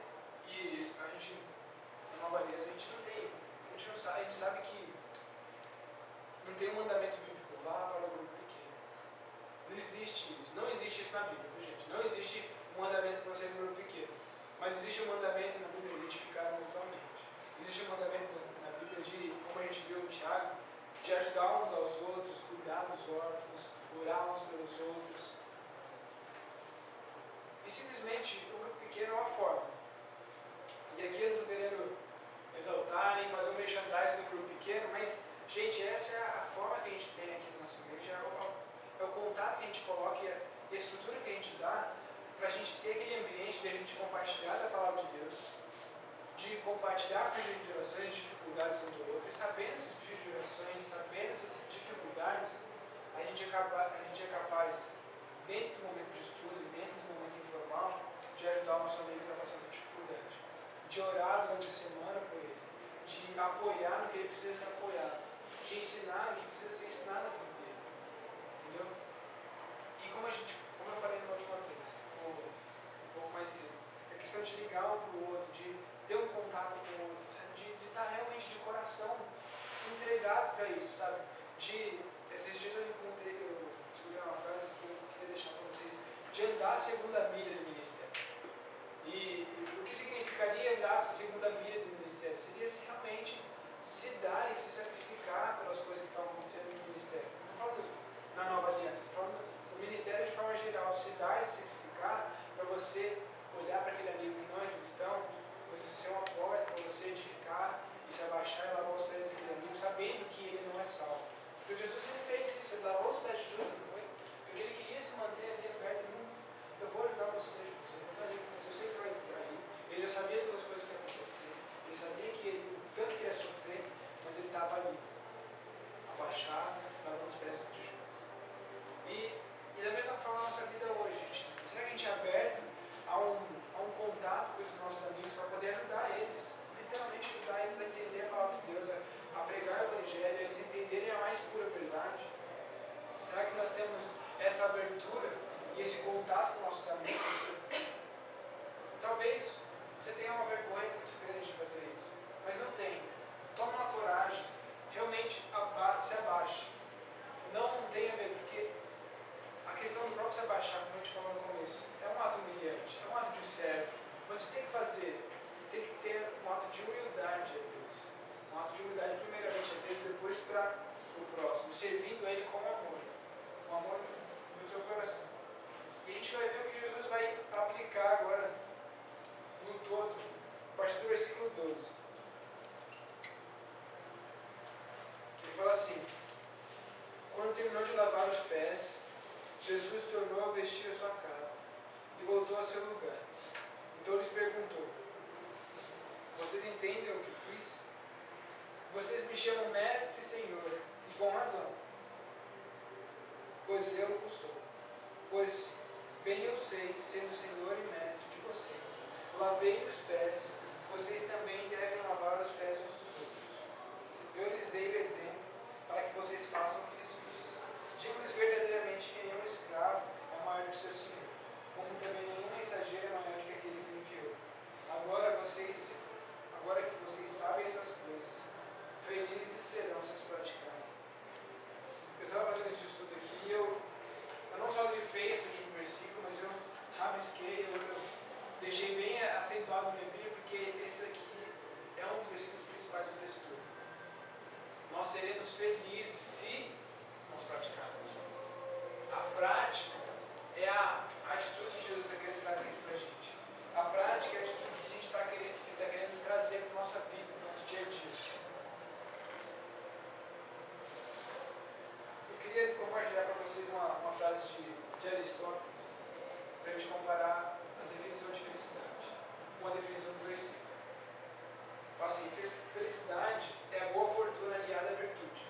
e a gente, na Nova Aliança, a gente sabe que não tem um mandamento bíblico, vá para o grupo pequeno. Não existe isso. Não existe isso na Bíblia, viu, gente? Não existe um mandamento para você ir para o grupo pequeno. Mas existe um mandamento na Bíblia de edificar mutuamente. Existe um mandamento na Bíblia de, como a gente viu em Tiago, de ajudar uns aos outros, cuidar dos órfãos, orar uns pelos outros. E simplesmente o grupo pequeno é uma forma. E aqui eu não estou querendo exaltar nem fazer um merchandising do grupo pequeno, mas, gente, essa é a forma que a gente tem aqui na nossa igreja, é o contato que a gente coloca e a estrutura que a gente dá para a gente ter aquele ambiente de a gente compartilhar da palavra de Deus, de compartilhar pedidos de orações, dificuldades um do outro, e sabendo esses pedidos de orações, sabendo essas dificuldades, a gente é capaz, dentro do momento de estudo, dentro do momento informal, de ajudar o nosso amigo que está passando por dificuldade, de orar durante a semana por ele, de apoiar no que ele precisa ser apoiado, de ensinar no que precisa ser ensinado na vida dele, entendeu? E como eu falei na última vez, um pouco mais cedo, a questão de ligar um para o outro, de ter um contato com o outro, de estar realmente de coração entregado para isso, sabe? Esses dias eu escutei uma frase que eu queria deixar para vocês, de andar a segunda milha do ministério. E o que significaria andar a segunda milha do ministério? Seria se realmente se dar e se sacrificar pelas coisas que estão acontecendo no ministério. Não estou falando na Nova Aliança, estou falando no ministério de forma geral, se dar e se sacrificar para você olhar para aquele amigo que não é cristão, você ser uma porta para você edificar e se abaixar e lavar os pés daquele amigo, sabendo que ele não é salvo. Porque Jesus ele fez isso, ele lavou os pés de Judas, não foi? Porque ele queria se manter ali perto de mim. Eu vou ajudar você, Jesus, eu estou ali com você, eu sei que você vai me trair. Ele já sabia todas as coisas que iam acontecer, ele sabia que ele, tanto que ia sofrer, mas ele estava ali, abaixado, lavando os pés de Judas. E da mesma forma a nossa vida hoje, gente, será que a gente é aberto a um contato com esses nossos amigos para poder ajudar eles, literalmente ajudar eles a entender a palavra de Deus, a pregar o Evangelho, a eles entenderem a mais pura verdade? Será que nós temos essa abertura e esse contato com nossos amigos? Talvez você tenha uma vergonha muito grande de fazer isso, mas não tem. Toma uma coragem, realmente se abaixe. Não tenha medo, porque a questão do próprio se abaixar, como a gente falou no começo, é um ato humilhante, é um ato de servo. Mas você tem que fazer, você tem que ter um ato de humildade a Deus. Um ato de humildade primeiramente a Deus, depois para o próximo, servindo a Ele com amor. Um amor no seu coração. E a gente vai ver o que Jesus vai aplicar agora no todo, a partir do versículo 12. Ele fala assim: quando terminou de lavar os pés, Jesus tornou a vestir a sua capa e voltou a seu lugar. Então lhes perguntou: vocês entendem o que fiz? Vocês me chamam mestre e senhor, e com razão, pois eu o sou. Pois bem eu sei, sendo senhor e mestre de vocês, lavei os pés vocês também devem lavar os pés uns dos outros. Eu lhes dei o exemplo para que vocês façam o que lhes fiz. Digo-lhes verdadeiramente que nenhum escravo é maior do que seu senhor, como também nenhum mensageiro é maior do que aquele que o enviou. Agora que vocês sabem essas coisas, felizes serão se as praticarem. Eu estava fazendo esse estudo aqui e eu não só grifei esse último versículo, mas eu rabisquei, eu deixei bem acentuado na minha Bíblia, porque esse aqui é um dos versículos principais do texto todo. Nós seremos felizes se nós praticarmos. A prática é a atitude que Jesus está querendo trazer aqui para a gente. A prática é a atitude que a gente está querendo trazer para a nossa vida, para o nosso dia a dia. Eu queria compartilhar para vocês uma frase de Aristóteles, para a gente comparar a definição de felicidade com a definição do versículo. Fala assim: felicidade é a boa fortuna aliada à virtude.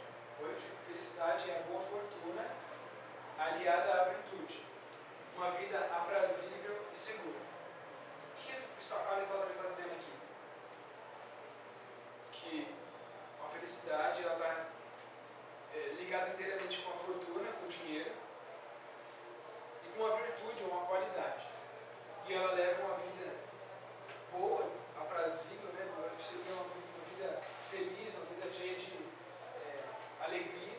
Felicidade é a boa fortuna aliada à virtude. Uma vida aprazível e segura. O que Aristóteles está dizendo aqui? Que a felicidade está ligada inteiramente com a fortuna, com o dinheiro, e com a virtude, ou uma qualidade. E ela leva uma vida boa, aprazível, né? Uma vida feliz, uma vida cheia de alegria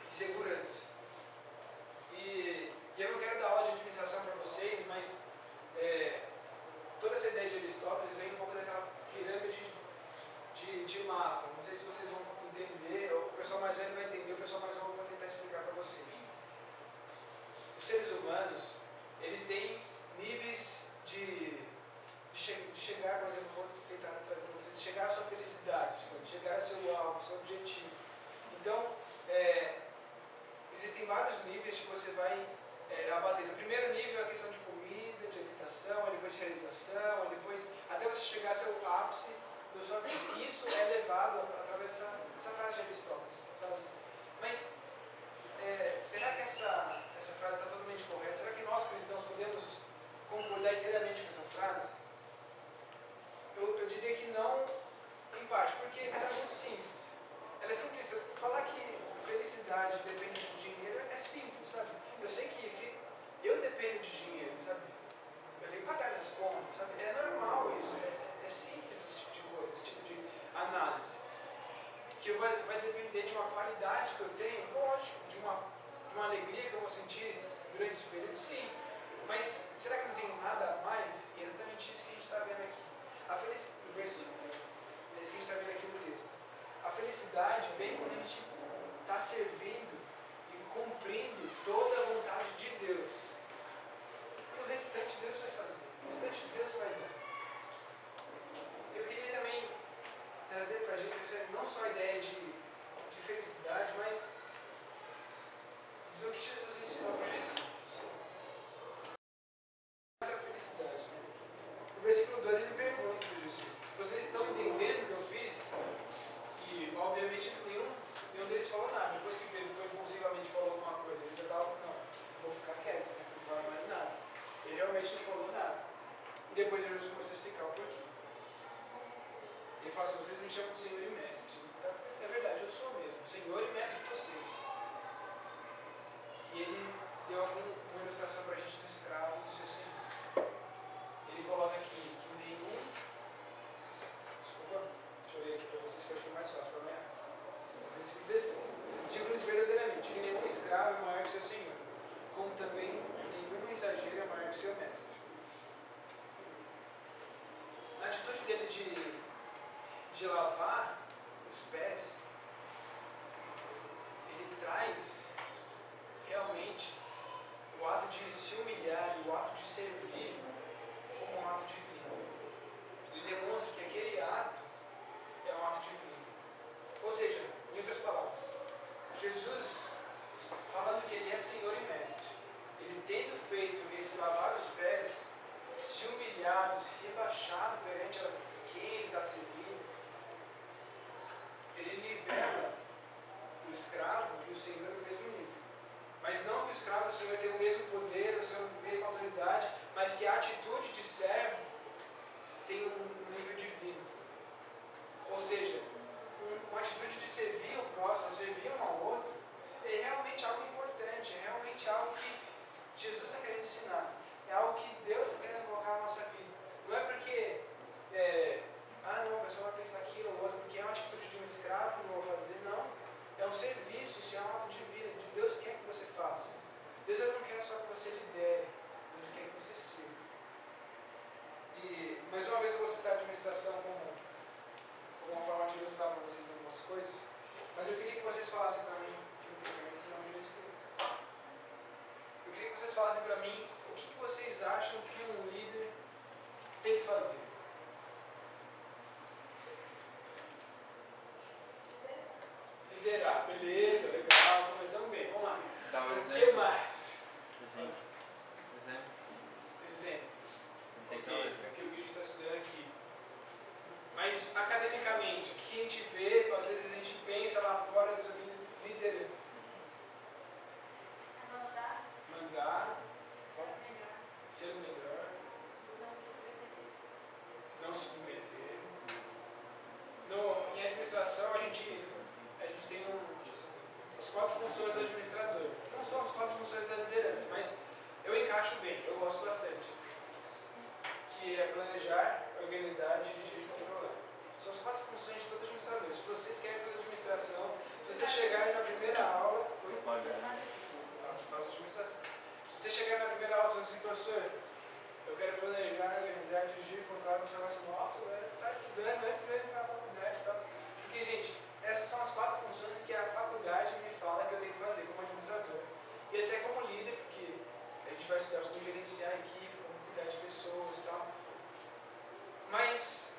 e segurança. E eu não quero dar aula de administração para vocês, mas toda essa ideia de Aristóteles vem um pouco daquela pirâmide de Maslow. Não sei se vocês vão entender, ou o pessoal mais velho vai entender, o pessoal mais novo vai tentar explicar para vocês. Os seres humanos, eles têm níveis de chegar, por exemplo, vou tentar trazer para vocês, de chegar à sua felicidade, de chegar ao seu alvo, ao seu objetivo. Então, existem vários níveis que você vai abater. O primeiro nível é a questão de comida, de habitação, depois de realização, depois até você chegar ao seu ápice da sua vida. Isso é levado através dessa frase de Aristóteles. Mas será que essa frase está totalmente correta? Será que nós cristãos podemos concordar inteiramente com essa frase? Eu diria que não, em parte, porque ela é muito simples. Ela é simples. Falar que felicidade depende de dinheiro é simples, sabe? Eu sei que eu dependo de dinheiro, sabe? Eu tenho que pagar minhas contas, sabe? É normal isso, é simples esse tipo de coisa, esse tipo de análise. Que vai depender de uma qualidade que eu tenho, lógico, de uma alegria que eu vou sentir durante esse período, sim. Mas será que não tem nada a mais? E é exatamente isso que a gente está vendo aqui. O versículo, é isso que a gente está vendo aqui no texto. A felicidade vem quando a gente está servindo e cumprindo toda a vontade de Deus. E o restante Deus vai fazer. O restante Deus vai dar. Eu queria também trazer para a gente não só a ideia de felicidade, mas do que Jesus ensinou para os discípulos. Essa felicidade, né? No versículo 2 ele pergunta para os discípulos: vocês estão entendendo o que eu fiz? E obviamente nenhum deles falou nada. Depois que Pedro foi impulsivamente falou alguma coisa, ele já estava, não, vou ficar quieto, não falo mais nada. Ele realmente não falou nada. E depois Jesus começou a explicar o porquê. Ele fala assim: vocês me chamam de Senhor e Mestre. Então, é verdade, eu sou mesmo, Senhor e Mestre de vocês. E ele deu uma ilustração para a gente do escravo e do seu Senhor. Ele coloca aqui que nenhum. Desculpa, deixa eu ler aqui para vocês que eu acho que é mais fácil para amanhã. Versículo 16. Digo-lhes verdadeiramente que nenhum escravo é maior que seu Senhor, como também nenhum mensageiro é maior que seu Mestre. Na atitude dele de lavar os pés, ele traz realmente o ato de se humilhar e o ato de servir como um ato divino. Ele demonstra que aquele ato é um ato divino. Ou seja, em outras palavras, Jesus, falando que ele é Senhor e Mestre, ele tendo feito esse lavar os pés, se humilhado, se rebaixado perante a quem ele está servindo, ele nivela o escravo e o Senhor no mesmo nível. Mas não que o escravo e o Senhor tenham o mesmo poder, a mesma autoridade, mas que a atitude de servo tem um citar a administração como uma forma de ilustrar para vocês algumas coisas, mas eu queria que vocês falassem para mim, que não tem pergunta, senão eu já escrevi. Eu queria que vocês falassem para mim o que vocês acham que um líder tem que fazer. Liderar, beleza, legal, começamos bem, vamos lá. Dá um O que exemplo. mais? Exemplo. Exemplo. Tem que Ok, dar um exemplo. aquilo que a gente está estudando aqui. Mas, academicamente, o que a gente vê, às vezes a gente pensa lá fora sobre liderança. Mandar, ser o melhor, não se submeter. Em administração, a gente tem as 4 funções do administrador. Não são as 4 funções da liderança, mas eu encaixo bem, eu gosto bastante. Que é planejar, organizar, dirigir e controlar. São as 4 funções de todo administrador. Se vocês querem fazer administração, se vocês chegarem na primeira aula, faço administração. Se você chegar na primeira aula e falar assim, professor, eu quero planejar, organizar, dirigir, controlar, você vai assim, nossa, tu está estudando antes mesmo de entrar na faculdade e tal. Porque, gente, essas são as 4 funções que a faculdade me fala que eu tenho que fazer como administrador. E até como líder, porque a gente vai estudar como gerenciar a equipe, como cuidar de pessoas e tal. Mas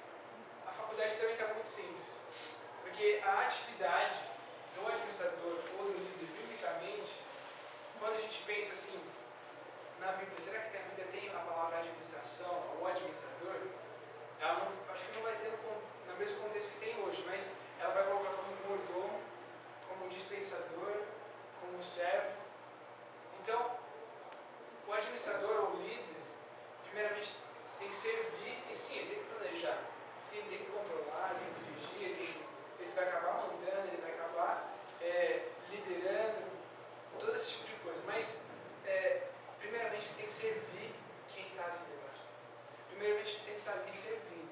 a faculdade também está muito simples. Porque a atividade do administrador ou do líder, biblicamente, quando a gente pensa assim, na Bíblia, será que a Bíblia tem a palavra administração ou administrador? Ela não, acho que não vai ter no mesmo contexto que tem hoje, mas ela vai colocar como mordomo, como dispensador, como servo. Então, o administrador ou o líder, primeiramente, tem que servir e sim, ele tem que planejar. Sim, ele tem que controlar, tem que dirigir, ele vai acabar mandando, ele vai acabar liderando, todo esse tipo de coisa. Mas, primeiramente, ele tem que servir quem está ali debaixo. Primeiramente, ele tem que estar ali servindo.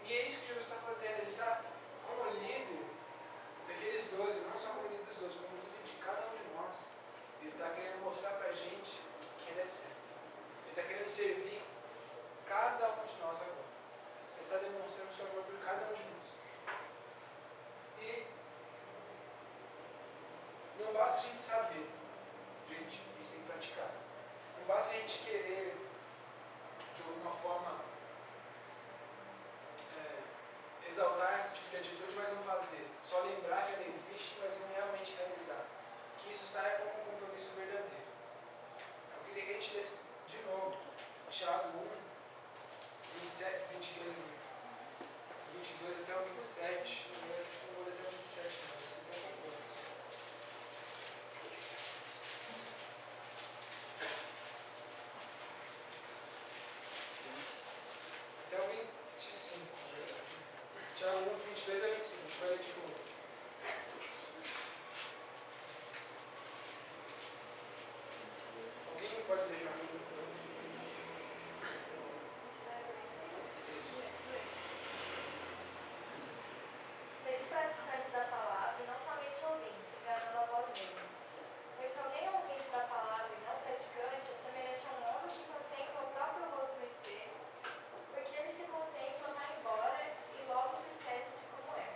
E é isso que Jesus está fazendo. Ele está como líder daqueles 12, não só como líder dos 12, como líder de cada um de nós. Ele está querendo mostrar para a gente que ele é certo. Ele está querendo servir cada um de nós agora. Ele está demonstrando o seu amor por cada um de nós. E não basta a gente saber, gente, a gente tem que praticar. Não basta a gente querer, de alguma forma, exaltar esse tipo de atitude, mas não fazer. Só lembrar que ela existe, mas não realmente realizar. Que isso saia como um compromisso verdadeiro. Eu queria que a gente lesse de novo Tiago 1, 22 até o 27. Eu acho que não vou ler até o 27, não. Você tem compromisso. Até o 25, na verdade. Tiago 1, 22 a 25. A gente vai ler de novo. Alguém pode ler já? Sede praticantes da palavra e não somente ouvintes, enganando a vós mesmos. Pois se alguém é ouvinte da palavra e não praticante, é semelhante a um homem que contempla o próprio rosto no espelho, porque ele se contempla, vai embora e logo se esquece de como é.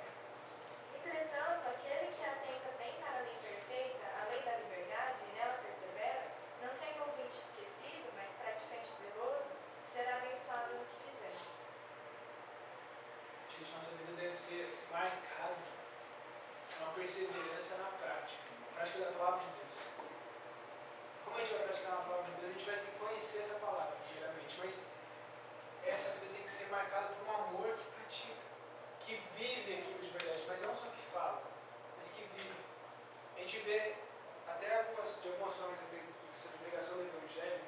Entretanto, aquele que atenta bem para a lei perfeita, a lei da liberdade, e nela persevera, não sendo ouvinte esquecido, mas praticante zeloso, será abençoado no que fizer. Gente, nossa vida deve ser marcada uma perseverança na prática da palavra de Deus. Como a gente vai praticar na palavra de Deus, a gente vai ter que conhecer essa palavra, primeiramente, mas essa vida tem que ser marcada por um amor que pratica, que vive aquilo de verdade, mas não só que fala, mas que vive. A gente vê até de algumas formas de pregação do Evangelho,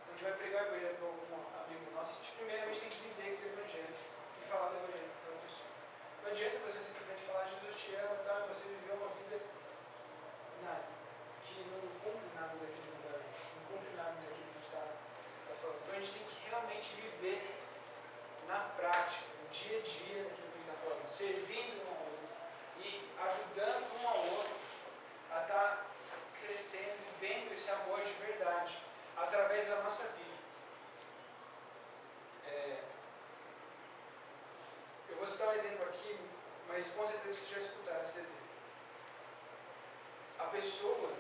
quando a gente vai pregar o Evangelho para algum amigo nosso, a gente primeiramente tem que viver aquele Evangelho e falar do Evangelho para outra pessoa. Não adianta você simplesmente falar Jesus te ama, tá? E você viveu uma vida que não cumpre nada daquilo, não cumpre nada daquilo que a gente está falando. Então a gente tem que realmente viver vou citar um exemplo aqui, mas com certeza vocês já escutaram esse exemplo. A pessoa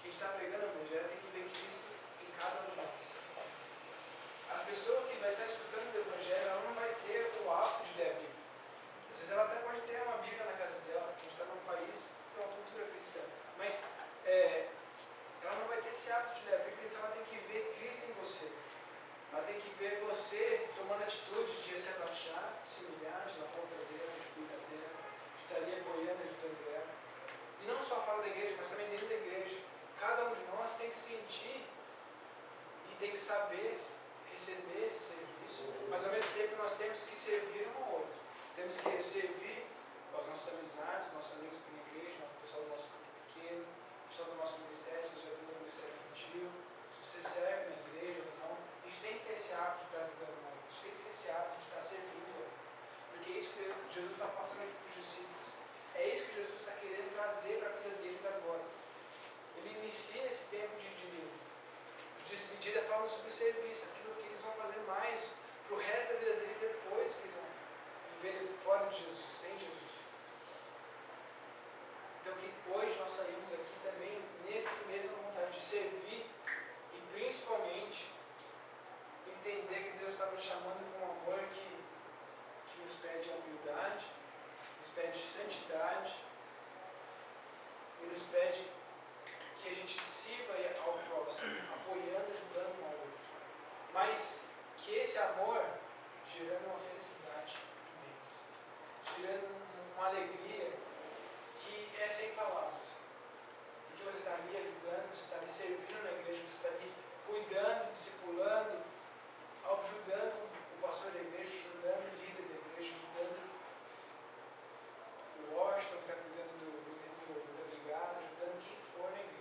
que está pregando o Evangelho tem que ver Cristo em cada um de nós. As pessoas que vai estar escutando o Evangelho, ela não vai ter o hábito de ler a Bíblia. Às vezes ela até pode ter uma Bíblia na casa dela, porque a gente está num país que tem uma cultura cristã. Mas ela não vai ter esse hábito de ler a Bíblia, então ela tem que ver Cristo em você. Ela tem que ver você tomando atitude de se abaixar, de se humilhar, de lavar o cadeira, de cuidar dela, de estar ali apoiando, ajudando ela. E não só fora da igreja, mas também dentro da igreja. Cada um de nós tem que sentir e tem que saber receber esse serviço, mas ao mesmo tempo nós temos que servir um ao outro. Temos que servir aos nossos amizades, nossos amigos da igreja, o pessoal do nosso grupo pequeno, o pessoal do nosso ministério, se você é do ministério infantil, se você serve na igreja ou não. A gente tem que ter esse hábito de estar ajudando o outro, a gente tem que ter esse hábito de estar servindo o outro. Porque é isso que Jesus está passando aqui para os discípulos. É isso que Jesus está querendo trazer para a vida deles agora. Ele inicia esse tempo de despedida falando sobre o serviço, aquilo que eles vão fazer mais para o resto da vida deles depois que eles vão viver fora de Jesus, sem Jesus. Então que hoje nós saímos aqui também nessa mesma vontade de servir e principalmente entender que Deus está nos chamando com um amor que nos pede a humildade, nos pede santidade e nos pede que a gente sirva ao próximo, apoiando, ajudando um ao outro. Mas que esse amor gerando uma felicidade imensa, gerando uma alegria que é sem palavras. Porque você está ali ajudando, você está ali servindo na igreja, você está ali cuidando, discipulando, ajudando o pastor da igreja, ajudando o líder da igreja, ajudando o Washington que está cuidando da brigada, ajudando quem for na igreja.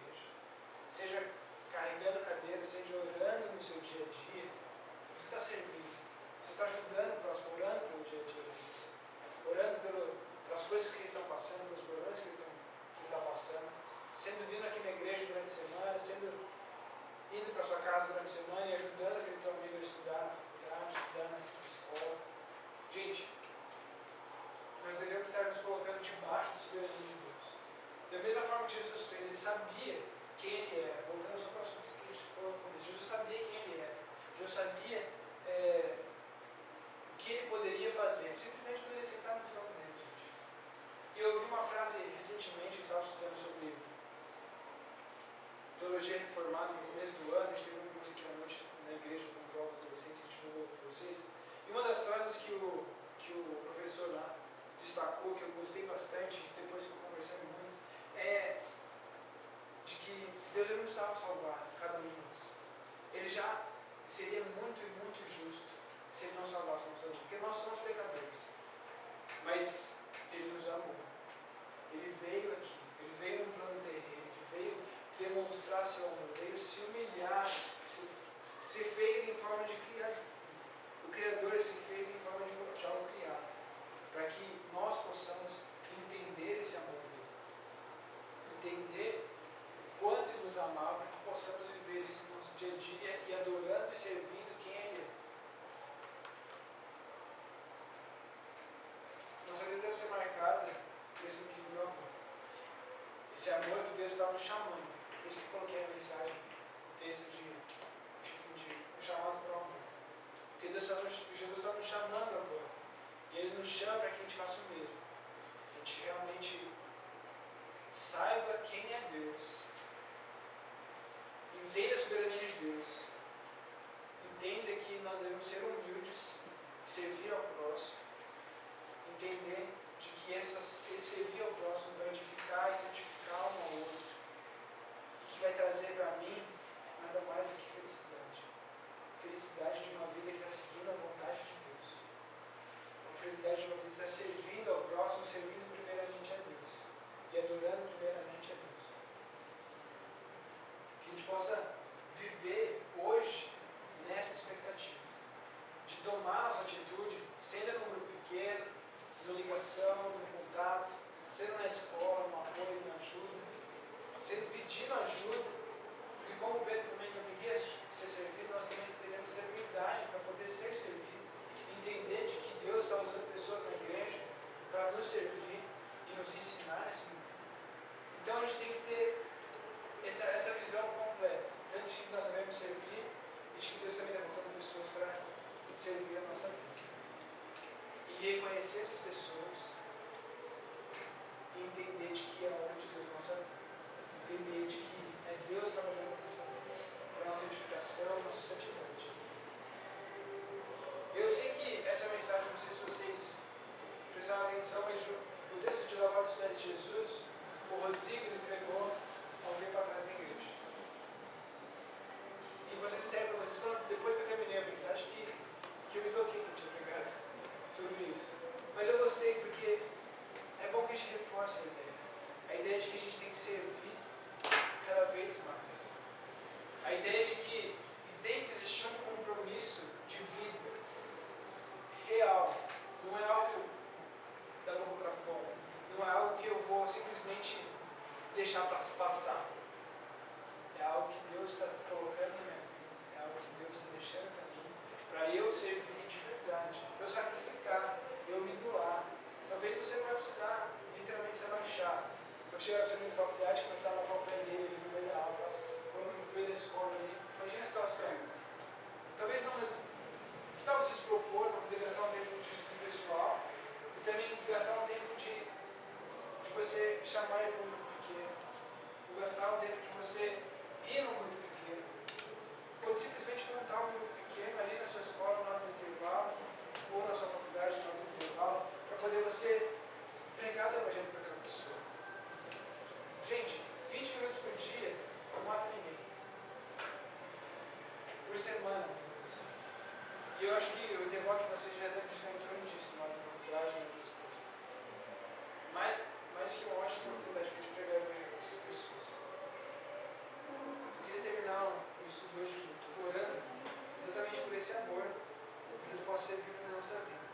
Seja carregando cadeira, seja orando no seu dia a dia, você está servindo. Você está ajudando o próximo, orando pelo dia a dia. Orando pelas coisas que eles estão passando, pelos problemas que ele está passando. Sendo vindo aqui na igreja durante a semana, indo para a sua casa durante a semana e ajudando aquele teu amigo a estudar na faculdade, estudar na escola. Gente, nós devemos estar nos colocando debaixo do soberania de Deus. Da mesma forma que Jesus fez, ele sabia quem ele era. Voltando só para o assunto que a gente falou com ele. Jesus sabia quem ele era. Jesus sabia o que ele poderia fazer. Ele simplesmente poderia sentar no trono dele, gente. E eu ouvi uma frase recentemente, que estava estudando sobre teologia reformada no começo do ano. A gente teve um curso aqui à noite na igreja com jovens adolescentes que a gente falou para vocês. E uma das frases que o professor lá destacou, que eu gostei bastante, depois que eu conversei muito, é de que Deus não precisava salvar cada um de nós. Ele já seria muito e muito injusto se Ele não salvasse nossa vida, porque nós somos pecadores. Mas Ele nos amou. Ele veio aqui, Ele veio no plano terreno, Ele veio demonstrar seu amor, veio se humilhar, se fez em forma de criador. O Criador se fez em forma de algo criado, para que nós possamos entender esse amor dele, entender o quanto Ele nos amava, para que possamos viver isso no nosso dia a dia e adorando e servindo quem Ele é. Nossa vida deve ser marcada por esse incrível amor. Esse amor que Deus está nos chamando. Por isso que eu coloquei a mensagem, o texto de um chamado para o amor. Porque Jesus está nos chamando agora. E Ele nos chama para que a gente faça o mesmo. A gente realmente saiba quem é Deus. Entenda a soberania de Deus. Entenda que nós devemos ser humildes, servir ao próximo. Entender de que esse servir ao próximo vai edificar e santificar um ao outro. E que vai trazer para mim nada mais do que felicidade. Felicidade de uma vida que está seguindo a vontade de Deus. Uma felicidade de uma vida que está servindo ao próximo, servindo primeiramente a Deus. E adorando primeiramente a Deus. Que a gente possa viver hoje nessa expectativa. De tomar nossa atitude, sendo num grupo pequeno, numa ligação, num contato, sendo na escola, no apoio, na ajuda, sendo pedindo ajuda, porque como o Pedro também não queria ser servido, nós também teremos ter humildade para poder ser servido, entender de que Deus está usando pessoas na igreja conhecer essas pessoas e entender de que é a obra de Deus na nossa vida. Entender de que é Deus trabalhando na nossa vida, para a nossa edificação, nossa santidade. Eu sei que essa mensagem, não sei se vocês prestaram atenção, mas o texto de lavar os pés de Jesus, o Rodrigo ele pregou há um tempo atrás na igreja. E vocês disseram para vocês, depois que eu terminei a mensagem, que eu me toquei que eu tinha pregado sobre isso. Mas eu gostei porque é bom que a gente reforce a ideia de que a gente tem que servir cada vez mais. A ideia de que tem que existir um compromisso de vida real. Não é algo da boca para fora. Não é algo que eu vou simplesmente deixar passar. É algo que Deus está colocando na minha vida. É algo que Deus está deixando para mim. Para eu servir de verdade. Eu sacrificar. Eu me doar. Talvez você não vai precisar literalmente se abaixar. Eu chegar no segundo de faculdade, começar a lavar o pé dele no meio da aula, ou no meio da escola ali. Imagina a situação. Talvez não. Que tal você se propor para poder gastar um tempo de estudo pessoal e também gastar um tempo de você chamar ele para um grupo pequeno, ou gastar um tempo de você ir num grupo pequeno, ou simplesmente montar um grupo pequeno ali na sua escola, na hora do intervalo, ou na sua faculdade, na hora do intervalo, para poder você pregar o evangelho para aquela pessoa. Gente, 20 minutos por dia não mata ninguém. Por semana. E eu acho que o intervalo de vocês já deve estar em torno disso, na hora da faculdade, na escola. Mais que uma ótima oportunidade para a gente pregar o evangelho para essas pessoas. Eu queria terminar o estudo hoje junto, orando exatamente por esse amor, que ele possa ser vivo na nossa vida.